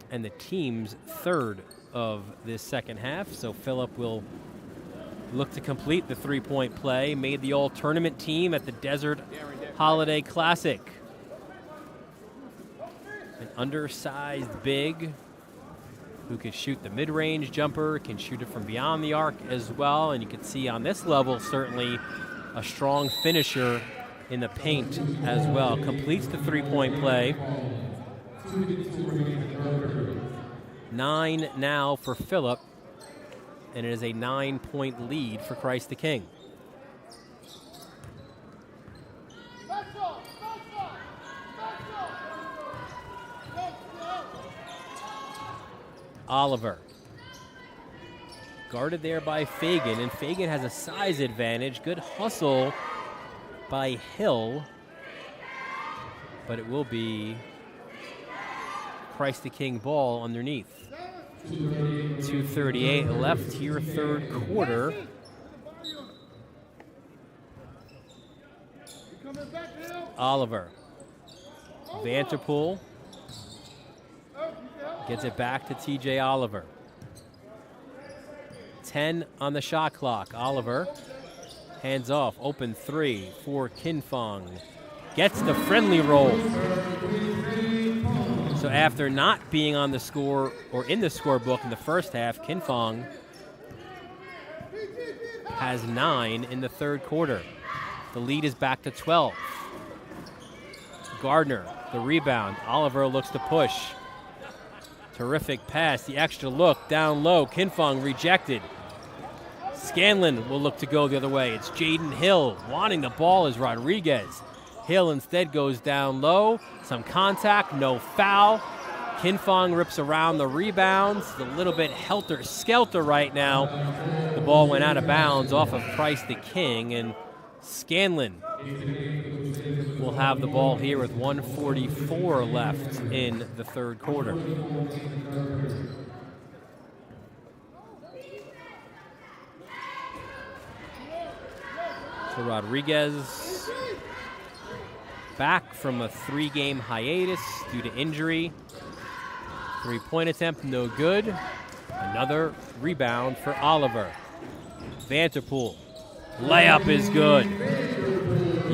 and the team's 3rd of this second half. So Phillip will look to complete the 3-point play. Made the all-tournament team at the Desert Holiday Classic. An undersized big who can shoot the mid-range jumper, can shoot it from beyond the arc as well. And you can see on this level, certainly a strong finisher in the paint as well. Completes the three-point play. 9 now for Phillip, and it is a 9-point lead for Christ the King. Oliver. Guarded there by Fagan, and Fagan has a size advantage. Good hustle by Hill, but it will be Christ the King ball underneath. 2:38 left here, third quarter. Oliver. Vanterpool gets it back to TJ Oliver. 10 on the shot clock. Oliver hands off. Open three for Kinfong. Gets the friendly roll. So after not being on the score or in the scorebook in the first half, Kinfong has 9 in the third quarter. The lead is back to 12. Gardner, the rebound. Oliver looks to push. Terrific pass. The extra look down low. Kinfong rejected. Scanlon will look to go the other way. It's Jaden Hill. Wanting the ball is Rodriguez. Hill instead goes down low. Some contact, no foul. Kinfong rips around the rebounds. A little bit helter-skelter right now. The ball went out of bounds off of Christ the King, and Scanlon will have the ball here with 1:44 left in the third quarter. So Rodriguez back from a 3-game hiatus due to injury. 3-point attempt, no good. Another rebound for Oliver. Vanterpool. Layup is good.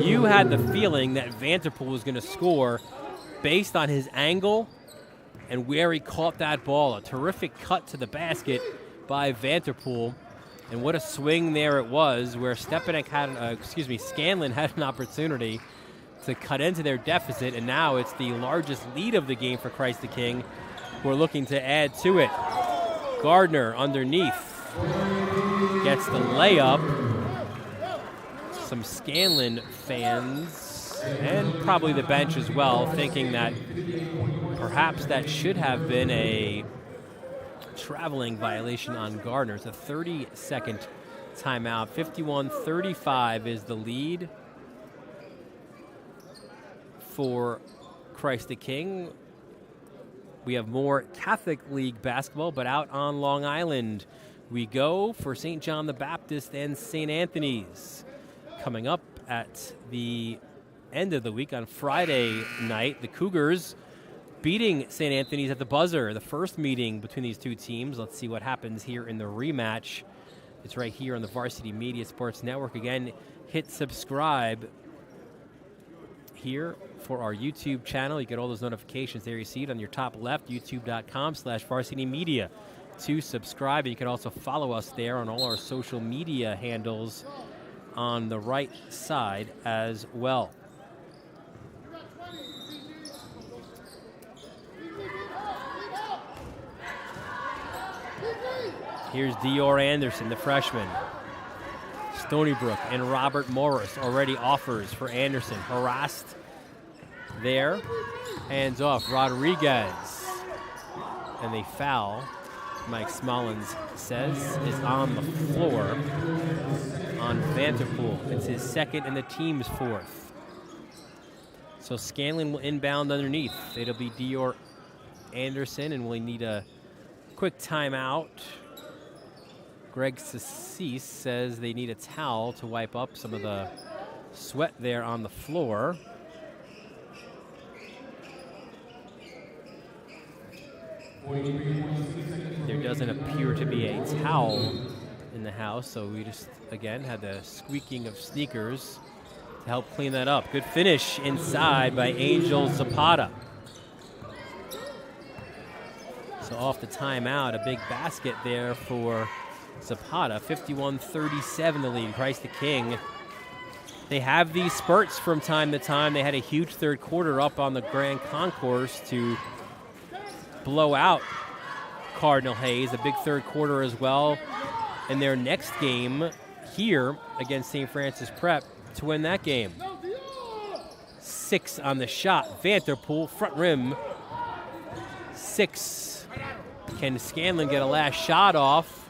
You had the feeling that Vanterpool was going to score based on his angle and where he caught that ball. A terrific cut to the basket by Vanterpool. And what a swing there it was, where Scanlon had an opportunity to cut into their deficit, and now it's the largest lead of the game for Christ the King, who are looking to add to it. Gardner underneath gets the layup. Some Scanlon fans, and probably the bench as well, thinking that perhaps that should have been a traveling violation on Gardner. It's a 30-second timeout. 51-35 is the lead for Christ the King. We have more Catholic League basketball, but out on Long Island we go for St. John the Baptist and St. Anthony's. Coming up at the end of the week on Friday night, the Cougars beating St. Anthony's at the buzzer, the first meeting between these two teams. Let's see what happens here in the rematch. It's right here on the Varsity Media Sports Network. Again, hit subscribe here for our YouTube channel. You get all those notifications there. You see it on your top left, youtube.com/Varsity Media to subscribe. And you can also follow us there on all our social media handles on the right side as well. Here's Dior Anderson, the freshman. Stony Brook and Robert Morris already offers for Anderson. Harassed there. Hands off. Rodriguez. And they foul, Mike Smollins says, is on the floor on Vanterpool. It's his second and the team's fourth. So Scanlon will inbound underneath. It'll be Dior Anderson, and we'll need a quick timeout. Greg Sassis says they need a towel to wipe up some of the sweat there on the floor. There doesn't appear to be a towel in the house, so we just, again, had the squeaking of sneakers to help clean that up. Good finish inside by Angel Zapata. So off the timeout, a big basket there for Zapata. 51-37 the lead. Christ the King They have these spurts from time to time. They had a huge third quarter up on the Grand Concourse to blow out Cardinal Hayes, a big third quarter as well. In their next game here against St. Francis Prep to win that game. 6 on the shot. Vanterpool, front rim. 6. Can Scanlon get a last shot off?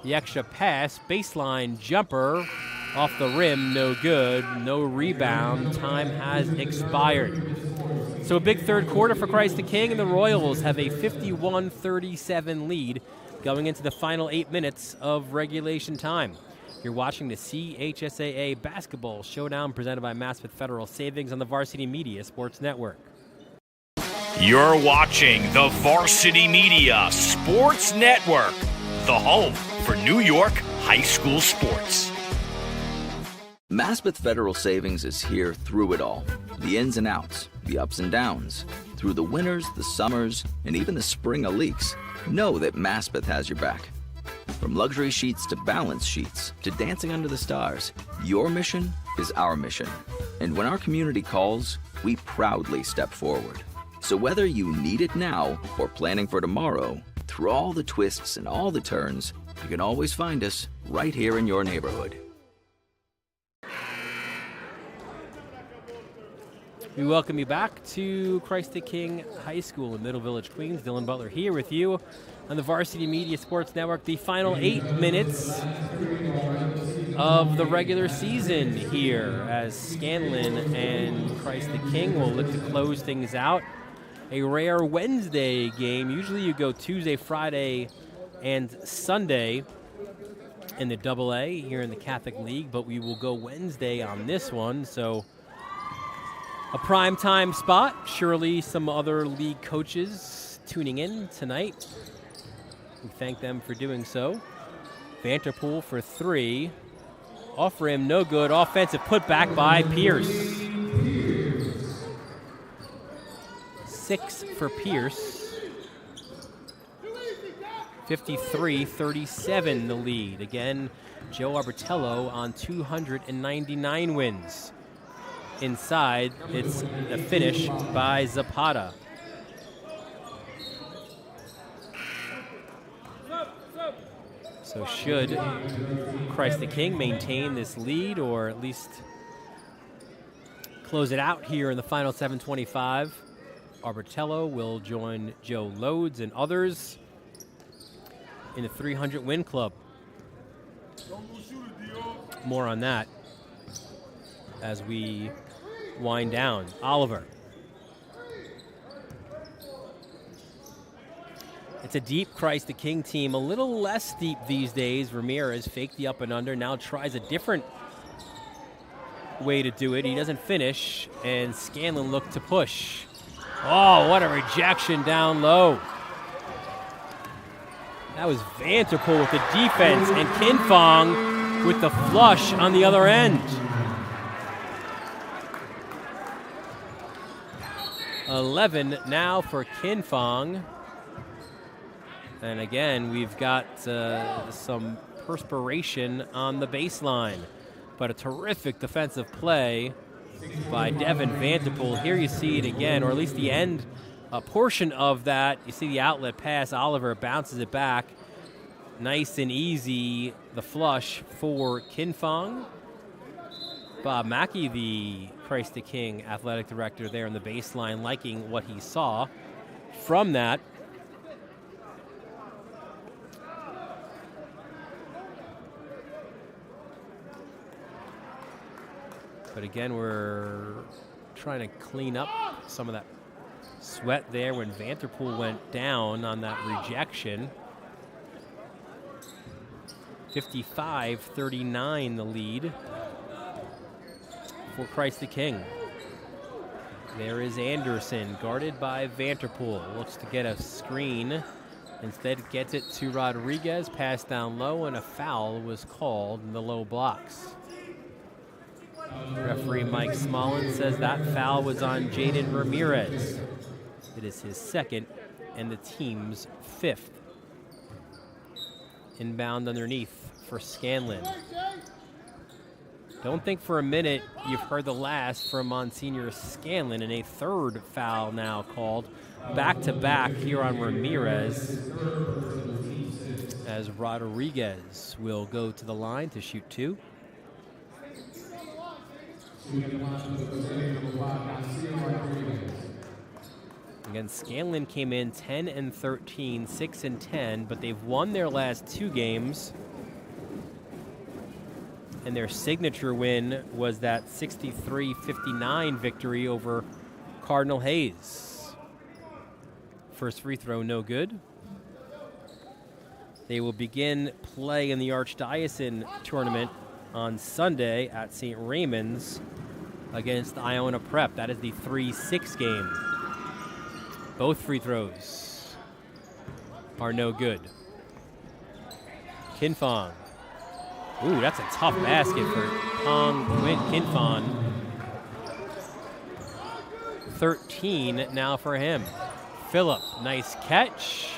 The extra pass, baseline jumper. Off the rim, no good, no rebound. Time has expired. So a big third quarter for Christ the King, and the Royals have a 51-37 lead going into the final 8 minutes of regulation time. You're watching the CHSAA Basketball Showdown presented by Maspeth Federal Savings on the Varsity Media Sports Network. You're watching the Varsity Media Sports Network, the home for New York high school sports. Maspeth Federal Savings is here through it all. The ins and outs, the ups and downs. Through the winters, the summers, and even the spring of leaks. Know that Maspeth has your back. From luxury sheets to balance sheets to dancing under the stars, your mission is our mission. And when our community calls, we proudly step forward. So whether you need it now or planning for tomorrow, through all the twists and all the turns, you can always find us right here in your neighborhood. We welcome you back to Christ the King High School in Middle Village, Queens. Dylan Butler here with you on the Varsity Media Sports Network. The final 8 minutes of the regular season here as Scanlon and Christ the King will look to close things out. A rare Wednesday game. Usually you go Tuesday, Friday, and Sunday in the AA here in the Catholic League, but we will go Wednesday on this one. So a prime time spot. Surely some other league coaches tuning in tonight. We thank them for doing so. Vanterpool for 3. Off rim, no good. Offensive putback by Pierce. 6 for Pierce. 53-37 the lead. Again, Joe Arbertello on 299 wins. Inside, it's the finish by Zapata. So should Christ the King maintain this lead or at least close it out here in the final 7:25, Arbertello will join Joe Loads and others in the 300 win club. More on that as we wind down. Oliver. It's a deep Christ the King team, a little less deep these days. Ramirez faked the up and under, now tries a different way to do it. He doesn't finish, and Scanlon looked to push. Oh, what a rejection down low. That was Vanterpool with the defense, and Kinfong with the flush on the other end. 11 now for Kinfong. And again, we've got some perspiration on the baseline. But a terrific defensive play by Devin Vanterpool. Here you see it again, or at least the end portion of that. You see the outlet pass. Oliver bounces it back. Nice and easy, the flush for Kinfong. Bob Mackey, the Christ the King athletic director there in the baseline, liking what he saw from that. But again, we're trying to clean up some of that sweat there when Vanterpool went down on that rejection. 55-39 the lead for Christ the King. There is Anderson, guarded by Vanterpool. Looks to get a screen. Instead gets it to Rodriguez, pass down low, and a foul was called in the low blocks. Referee Mike Smolin says that foul was on Jaden Ramirez. It is his second and the team's 5th. Inbound underneath for Scanlon. Don't think for a minute you've heard the last from Monsignor Scanlon, and a third foul now called back-to-back here on Ramirez, as Rodriguez will go to the line to shoot 2. Again, Scanlon came in 10-13, 6-10, but they've won their last 2 games. And their signature win was that 63-59 victory over Cardinal Hayes. First free throw, no good. They will begin play in the Archdiocese tournament on Sunday at St. Raymond's against Iona Prep. That is the 3-6 game. Both free throws are no good. Kinfong. Ooh, that's a tough basket for Hong Kinfong. 13 now for him. Phillip, nice catch.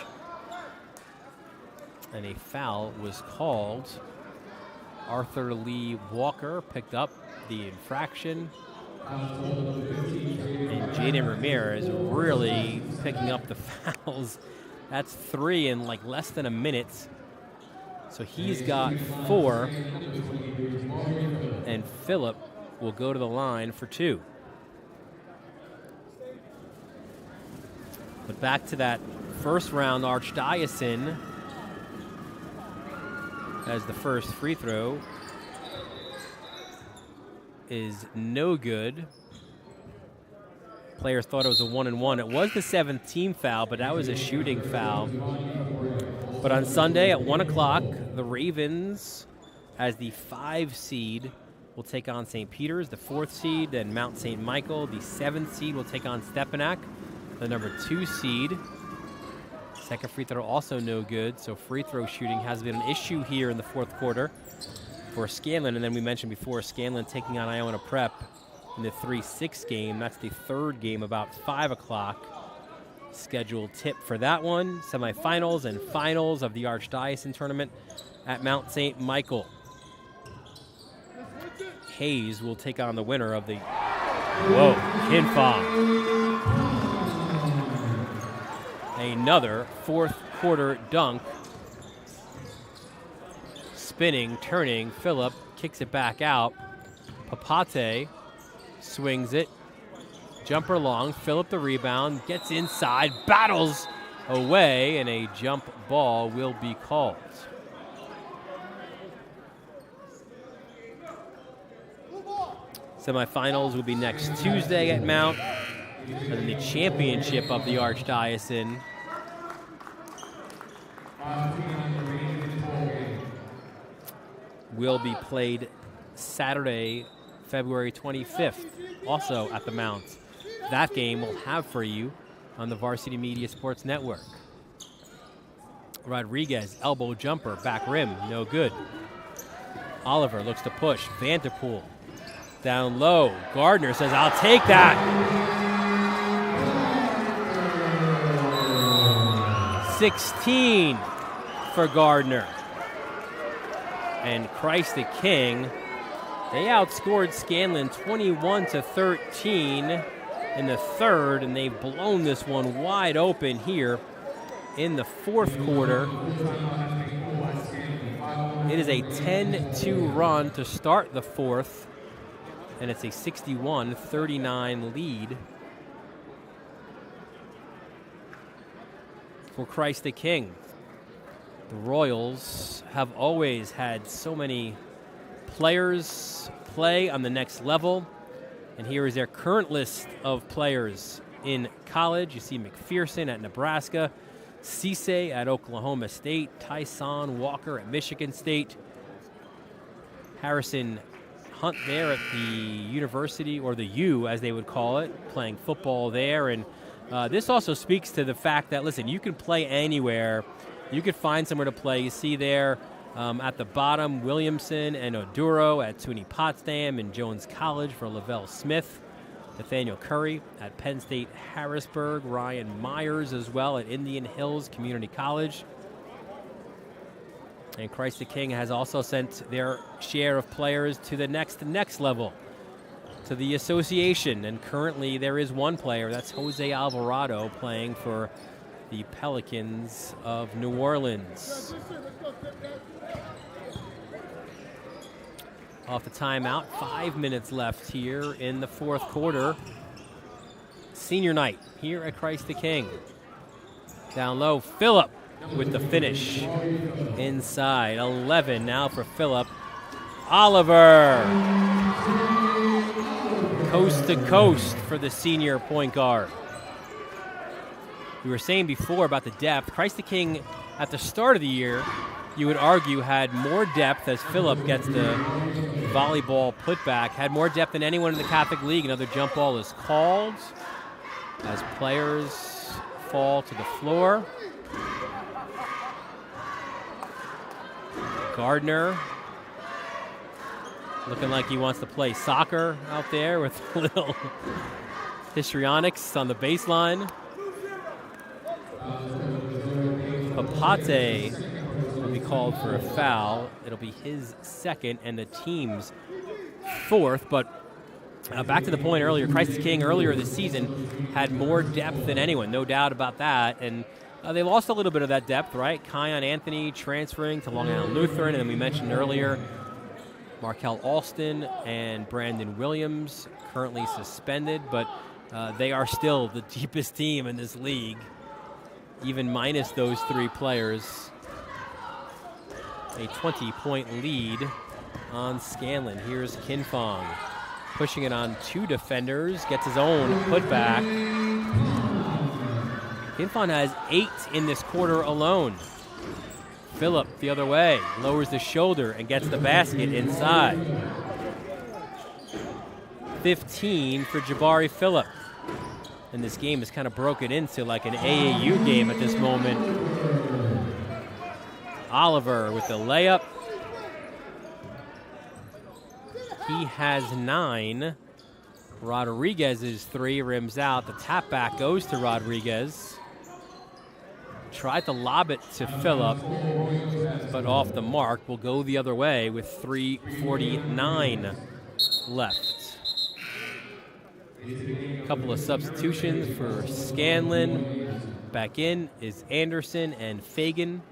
And a foul was called. Arthur Lee Walker picked up the infraction. And Jaden Ramirez really picking up the fouls. That's 3 in like less than a minute. So he's got 4. And Phillip will go to the line for 2. But back to that first round Archdiocese, as the first free throw is no good. Players thought it was a 1-and-1. It was the 7th team foul, but that was a shooting foul. But on Sunday at 1 o'clock, the Ravens, as the 5 seed, will take on St. Peter's, the 4th seed, then Mount St. Michael. The 7th seed will take on Stepanak, the number 2 seed. Second free throw also no good, so free throw shooting has been an issue here in the 4th quarter for Scanlon. And then we mentioned before, Scanlon taking on Iona Prep in the 3-6 game. That's the 3rd game, about 5 o'clock. Scheduled tip for that one. Semifinals and finals of the Archdiocese tournament at Mount St. Michael. Hayes will take on the winner of the... Whoa, Kinfong. Another 4th quarter dunk. Spinning, turning, Phillip kicks it back out. Papate swings it. Jumper long, Phillip the rebound, gets inside, battles away, and a jump ball will be called. Semifinals will be next Tuesday at Mount, and then the championship of the Archdiocese will be played Saturday, February 25th, also at the Mount. That game we'll have for you on the Varsity Media Sports Network. Rodriguez, elbow jumper, back rim, no good. Oliver looks to push. Vanderpool down low. Gardner says, I'll take that. 16 for Gardner. And Christ the King, they outscored Scanlon 21-13 in the 3rd, and they've blown this one wide open here in the 4th quarter. It is a 10-2 run to start the 4th, and it's a 61-39 lead for Christ the King. The Royals have always had so many players play on the next level. And here is their current list of players in college. You see McPherson at Nebraska, Cisse at Oklahoma State, Tyson Walker at Michigan State, Harrison Hunt there at the university, or the U as they would call it, playing football there. And this also speaks to the fact that, listen, you can play anywhere. You could find somewhere to play. You see there at the bottom, Williamson and Oduro at SUNY Potsdam and Jones College for Lavelle Smith. Nathaniel Curry at Penn State Harrisburg. Ryan Myers as well at Indian Hills Community College. And Christ the King has also sent their share of players to the next level, to the association. And currently there is one player, that's Jose Alvarado, playing for the Pelicans of New Orleans. Off the timeout, 5 minutes left here in the fourth quarter. Senior night here at Christ the King. Down low, Phillip with the finish. Inside, 11 now for Phillip. Oliver. Coast to coast for the senior point guard. We were saying before about the depth. Christ the King, at the start of the year, you would argue had more depth as Phillip gets the volleyball putback, had more depth than anyone in the Catholic League. Another jump ball is called as players fall to the floor. Gardner looking like he wants to play soccer out there with a little histrionics on the baseline. Papate will be called for a foul. It'll be his second and the team's fourth. But back to the point earlier, Christ the King earlier this season had more depth than anyone, no doubt about that. And they lost a little bit of that depth, right? Kion Anthony transferring to Long Island Lutheran, and then we mentioned earlier Markel Alston and Brandon Williams currently suspended, but they are still the deepest team in this league, even minus those three players. A 20-point lead on Scanlon. Here's Kinfong pushing it on two defenders, gets his own putback. Kinfong has 8 in this quarter alone. Phillip the other way, lowers the shoulder and gets the basket inside. 15 for Jabari Phillip. And this game is kind of broken into like an AAU game at this moment. Oliver with the layup. He has 9. Rodriguez's 3 rims out. The tap back goes to Rodriguez. Tried to lob it to Phillip, but off the mark. Will go the other way with 3:49 left. A couple of substitutions for Scanlon. Back in is Anderson and Fagan.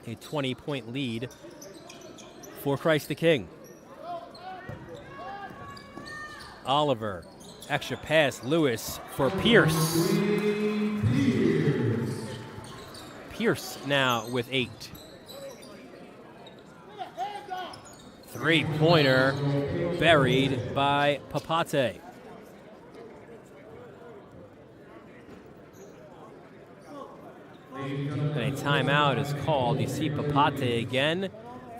A 20-point lead for Christ the King. Oliver, extra pass, Lewis for Pierce. Pierce now with 8. Three-pointer buried by Papate. And a timeout is called. You see Papate again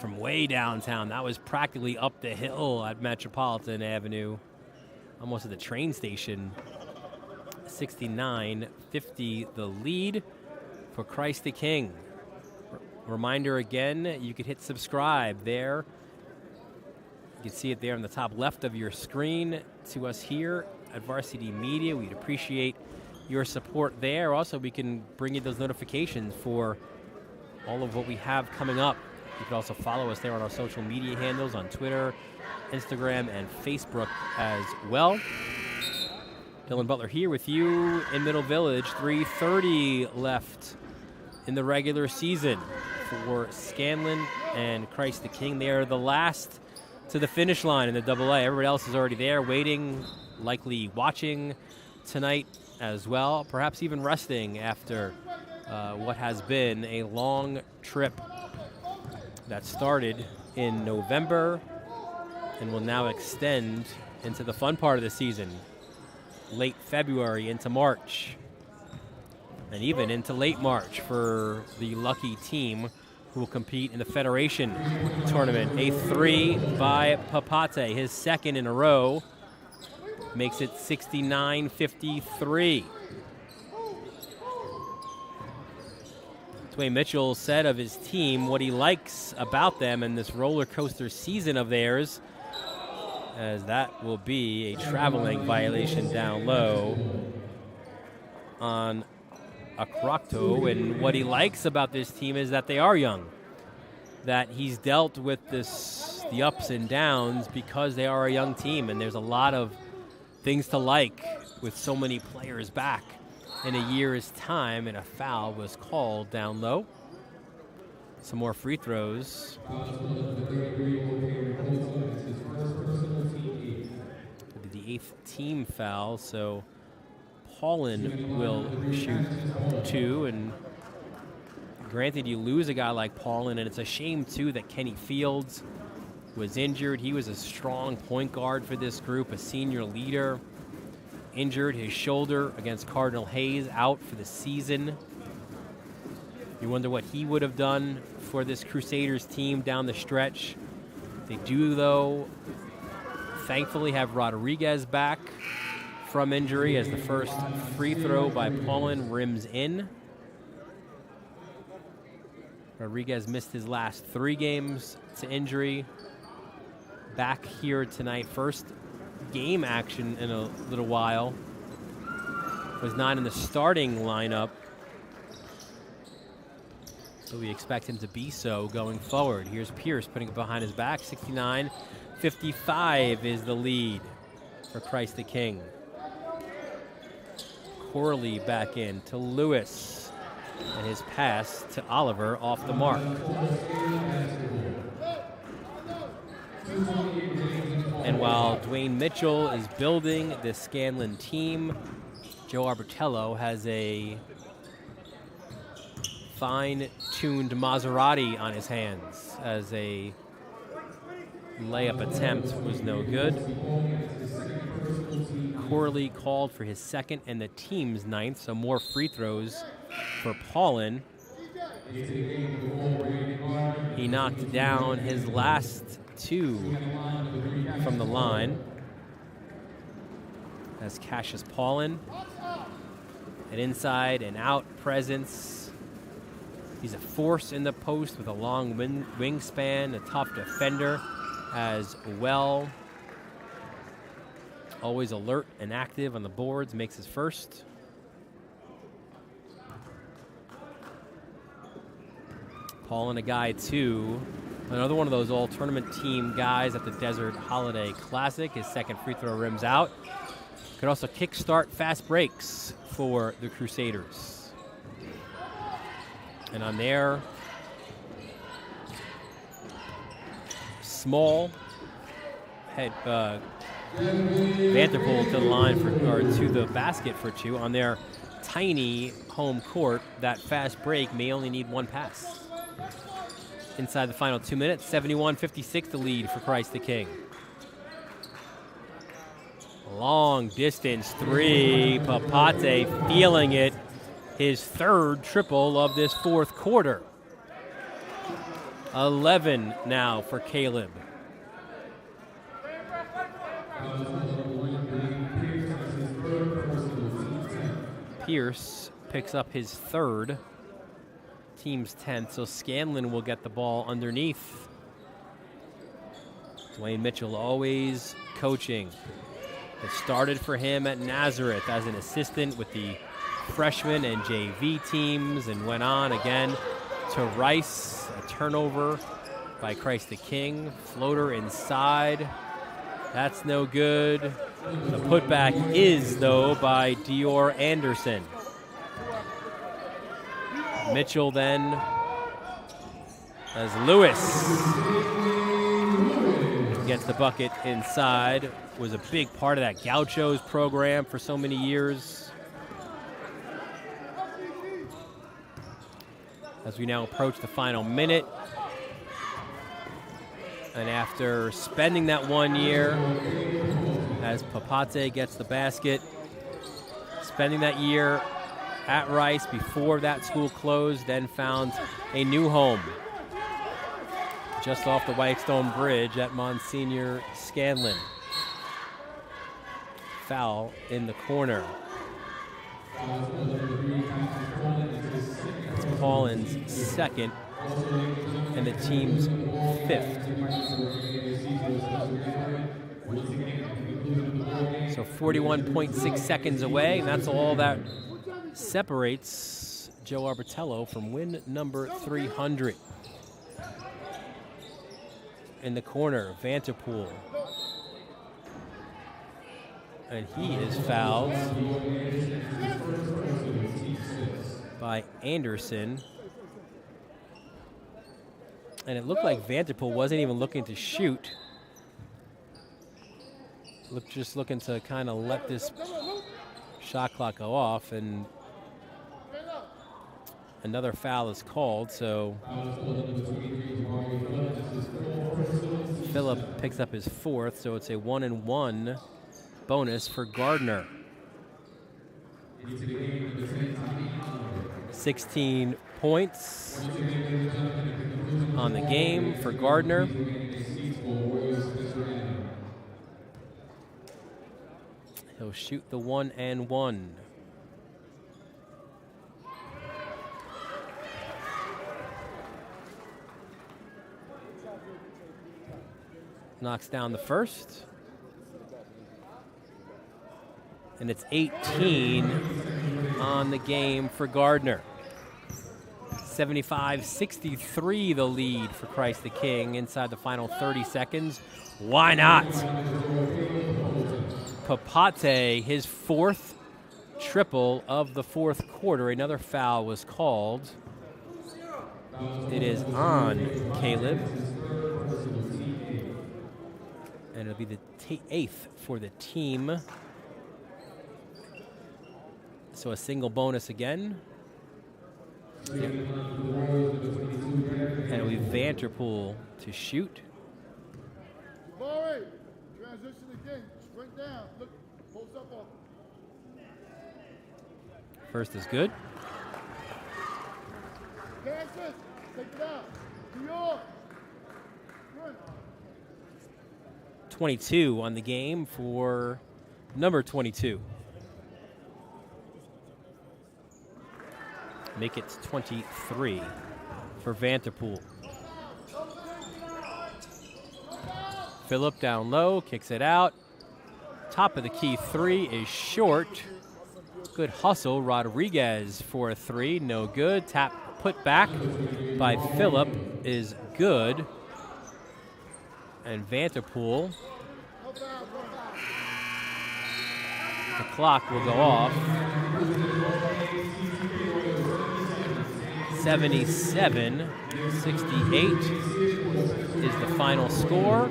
from way downtown. That was practically up the hill at Metropolitan Avenue, almost at the train station. 69-50 the lead for Christ the King. Reminder again, you could hit subscribe there. You can see it there on the top left of your screen to us here at Varsity Media. We'd appreciate your support there. Also, we can bring you those notifications for all of what we have coming up. You can also follow us there on our social media handles on Twitter, Instagram, and Facebook as well. Dylan Butler here with you in Middle Village. 3:30 left in the regular season for Scanlon and Christ the King. They are the last to the finish line in the AA. Everybody else is already there, waiting, likely watching tonight as well, perhaps even resting after what has been a long trip that started in November and will now extend into the fun part of the season, late February into March, and even into late March for the lucky team who will compete in the Federation tournament. A 3 by Papate, his second in a row, makes it 69-53. Dwayne Mitchell said of his team what he likes about them in this roller coaster season of theirs, as that will be a traveling violation down low on Akrokto, and what he likes about this team is that they are young, that he's dealt with the ups and downs because they are a young team, and there's a lot of things to like with so many players back in a year's time, and a foul was called down low. Some more free throws. It'll be the 8th team foul, so Paulin will shoot 2, and granted, you lose a guy like Paulin, and it's a shame, too, that Kenny Fields was injured. He was a strong point guard for this group, a senior leader. Injured his shoulder against Cardinal Hayes, out for the season. You wonder what he would have done for this Crusaders team down the stretch. They do, though, thankfully have Rodriguez back from injury, as the first free throw by Paulin rims in. Rodriguez missed his last 3 games to injury. Back here tonight, first game action in a little while. Was not in the starting lineup, but we expect him to be so going forward. Here's Pierce putting it behind his back. 69-55 is the lead for Christ the King. Corley back in to Lewis, and his pass to Oliver off the mark. And while Dwayne Mitchell is building the Scanlon team, Joe Arbitello has a fine-tuned Maserati on his hands, as a layup attempt was no good. Corley called for his 2nd and the team's 9th, so more free throws for Paulin. He knocked down his last 2 from the line. As Cassius Paulin, an inside and out presence. He's a force in the post with a long wingspan, a tough defender as well. Always alert and active on the boards, makes his first. Paulin, a guy too, another one of those all-tournament team guys at the Desert Holiday Classic. His 2nd free throw rims out. Could also kickstart fast breaks for the Crusaders. And on there, small head Vanderpool to the line to the basket for 2. On their tiny home court, that fast break may only need 1 pass. Inside the final 2 minutes, 71-56 the lead for Christ the King. Long distance 3, Papate feeling it. His 3rd triple of this 4th quarter. 11 now for Caleb. Pierce picks up his 3rd, team's 10th, so Scanlon will get the ball underneath. Dwayne Mitchell always coaching. It started for him at Nazareth as an assistant with the freshman and JV teams, and went on again to Rice. A turnover by Christ the King. Floater inside. That's no good. The putback is, though, by Dior Anderson. Mitchell then, as Lewis gets the bucket inside. Was a big part of that Gauchos program for so many years. As we now approach the final minute. And after spending that 1 year, as Papate gets the basket, spending that year at Rice before that school closed, then found a new home just off the Whitestone Bridge at Monsignor Scanlon. Foul in the corner. That's Paulin's 2nd and the team's 5th. So 41.6 seconds away, and that's all that separates Joe Arbitello from win number 300. In the corner, Vanterpool. And he is fouled by Anderson. And it looked like Vanterpool wasn't even looking to shoot. Just looking to kind of let this shot clock go off, and another foul is called, so Phillip picks up his 4th, so it's a 1-and-1 bonus for Gardner. 16 points on the game for Gardner. He'll shoot the 1-and-1. Knocks down the first. And it's 18 on the game for Gardner. 75-63 the lead for Christ the King inside the final 30 seconds. Why not? Papate, his 4th triple of the 4th quarter. Another foul was called. It is on Caleb. And it'll be the 8th for the team. So a single bonus again. And it'll be Vanterpool to shoot. Transition again. Sprint down. Look, post up on. First is good. Kansas, take it out. New York. 22 on the game for number 22. Make it 23 for Vanterpool. Phillip down low, kicks it out. Top of the key 3 is short. Good hustle. Rodriguez for a 3, no good. Tap put back by Phillip is good. And Vanterpool, the clock will go off. 77-68 is the final score.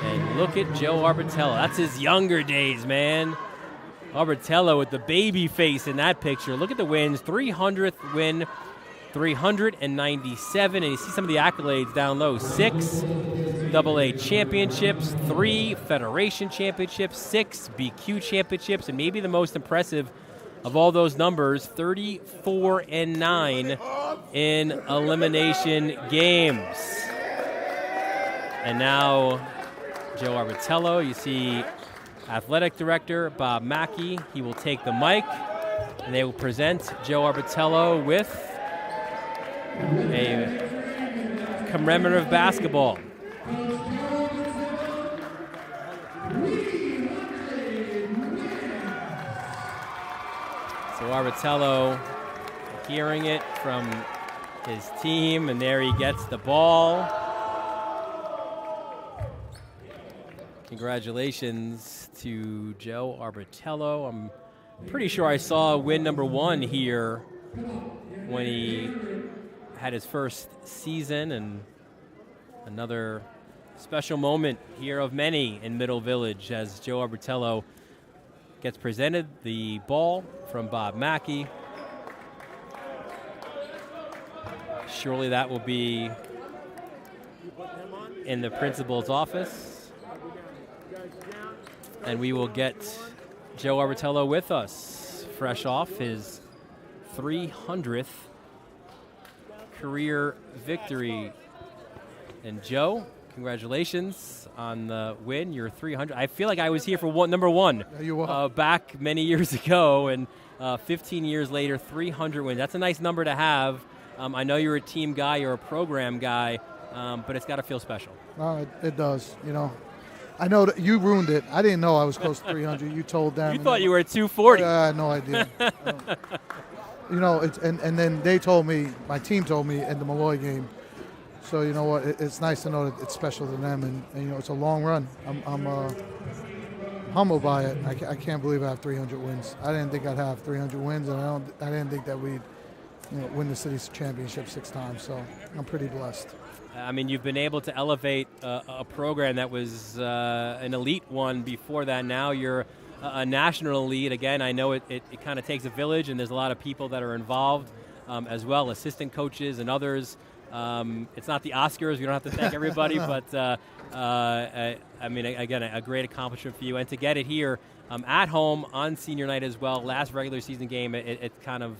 And look at Joe Arbitello. That's his younger days, man. Arbitello with the baby face in that picture. Look at the wins. 300th win, 397. And you see some of the accolades down low. 6 AA championships, 3 Federation championships, 6 BQ championships, and maybe the most impressive of all those numbers, 34-9 in elimination games. And now Joe Arbitello, you see athletic director Bob Mackey. He will take the mic, and they will present Joe Arbitello with a commemorative basketball. So Arbitello hearing it from his team, and there he gets the ball. Congratulations to Joe Arbitello. I'm pretty sure I saw win number 1 here when he had his first season, and another special moment here of many in Middle Village as Joe Arbitello gets presented the ball from Bob Mackey. Surely that will be in the principal's office. And we will get Joe Arbitello with us, fresh off his 300th career victory. And Joe, congratulations on the win. You're 300. I feel like I was here for number 1 back many years ago, and 15 years later, 300 wins. That's a nice number to have. I know you're a team guy, you're a program guy, but it's got to feel special. It does. You know, I know that you ruined it. I didn't know I was close to 300. You told them. You thought you were at 240. I had no idea. You know, and then they told me, my team told me in the Malloy game. So you know what? It's nice to know that it's special to them, and you know it's a long run. I'm humbled by it. I can't believe I have 300 wins. I didn't think I'd have 300 wins, and I didn't think that we'd win the city's championship 6 times. So I'm pretty blessed. I mean, you've been able to elevate a program that was an elite one before that. Now you're a national elite. Again, I know it kind of takes a village, and there's a lot of people that are involved as well, assistant coaches and others. It's not the Oscars. We don't have to thank everybody, but I mean, again, a great accomplishment for you. And to get it here at home on senior night as well, last regular season game, it's kind of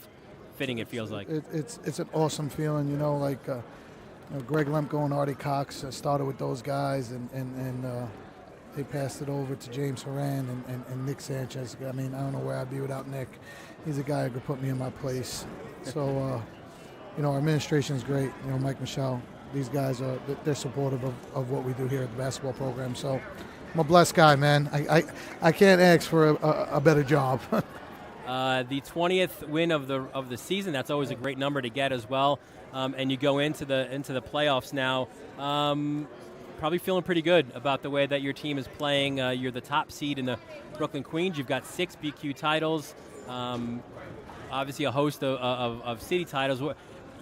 fitting, it feels like. It's an awesome feeling, you know, like Greg Lemko and Artie Cox started with those guys, and they passed it over to James Horan and Nick Sanchez. I mean, I don't know where I'd be without Nick. He's a guy who could put me in my place. So, you know, our administration is great. You know, Mike Michelle, these guys they're supportive of what we do here at the basketball program. So I'm a blessed guy, man. I can't ask for a better job. The 20th win of the season, that's always a great number to get as well. And you go into the playoffs now. Probably feeling pretty good about the way that your team is playing. You're the top seed in the Brooklyn Queens. You've got 6 BQ titles. Obviously a host of city titles.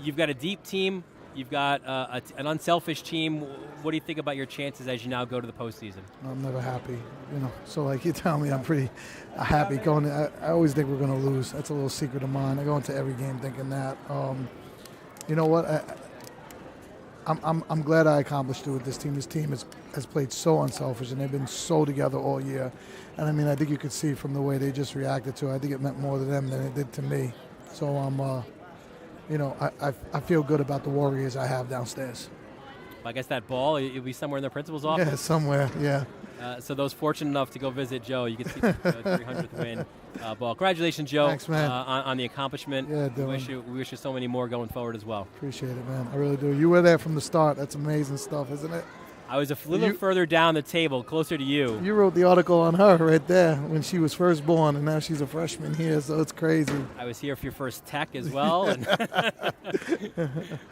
You've got a deep team. You've got an unselfish team. What do you think about your chances as you now go to the postseason? I'm never happy, you know. So like you tell me, I'm pretty happy going. I always think we're going to lose. That's a little secret of mine. I go into every game thinking that. You know what? I'm glad I accomplished it with this team. This team has played so unselfish, and they've been so together all year. And I mean, I think you could see from the way they just reacted to it. I think it meant more to them than it did to me. So you know, I feel good about the Warriors I have downstairs. I guess that ball, it'll be somewhere in the principal's office? Yeah, somewhere, yeah. So those fortunate enough to go visit Joe, you can see the 300th win ball. Congratulations, Joe. Thanks, man. On the accomplishment. Yeah, we wish you so many more going forward as well. Appreciate it, man. I really do. You were there from the start. That's amazing stuff, isn't it? I was a little further down the table, closer to you. You wrote the article on her right there when she was first born, and now she's a freshman here, so it's crazy. I was here for your first tech as well. But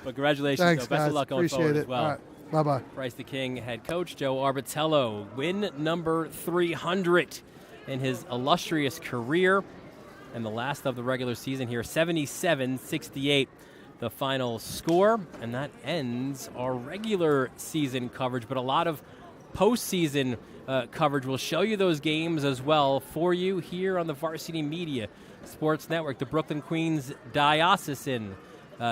congratulations, Thanks, Joe. Best of luck going forward as well. All right. Bye-bye. Christ the King head coach Joe Arbitello, win number 300 in his illustrious career, and the last of the regular season here, 77-68. The final score, and that ends our regular season coverage, but a lot of postseason coverage. We'll show you those games as well for you here on the Varsity Media Sports Network. The Brooklyn Queens Diocesan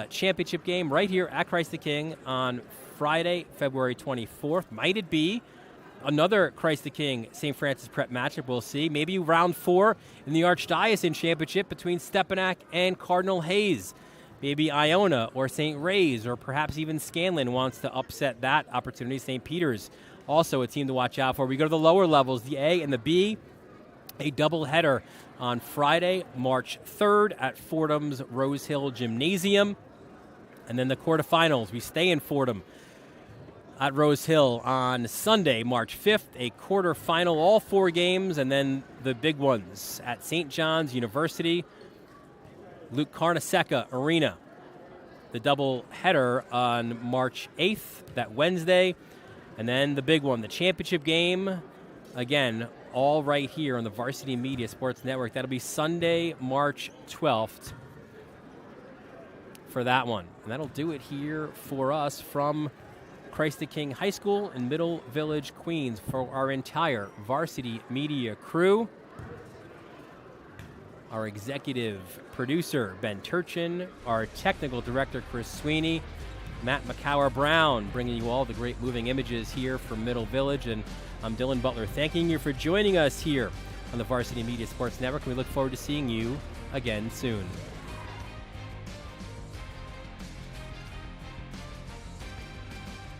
Championship game right here at Christ the King on Friday, February 24th. Might it be another Christ the King St. Francis Prep matchup? We'll see. Maybe round 4 in the Archdiocesan Championship between Stepinac and Cardinal Hayes. Maybe Iona or St. Ray's or perhaps even Scanlon wants to upset that opportunity. St. Peter's also a team to watch out for. We go to the lower levels, the A and the B. A doubleheader on Friday, March 3rd at Fordham's Rose Hill Gymnasium. And then the quarterfinals, we stay in Fordham at Rose Hill on Sunday, March 5th. A quarterfinal, all 4 games, and then the big ones at St. John's University, Luke Carnesecca Arena. The double header on March 8th, that Wednesday. And then the big one, the championship game. Again, all right here on the Varsity Media Sports Network. That'll be Sunday, March 12th for that one. And that'll do it here for us from Christ the King High School in Middle Village, Queens, for our entire Varsity Media crew. Our executive producer, Ben Turchin, our technical director, Chris Sweeney, Matt McCower-Brown, bringing you all the great moving images here from Middle Village, and I'm Dylan Butler, thanking you for joining us here on the Varsity Media Sports Network. We look forward to seeing you again soon.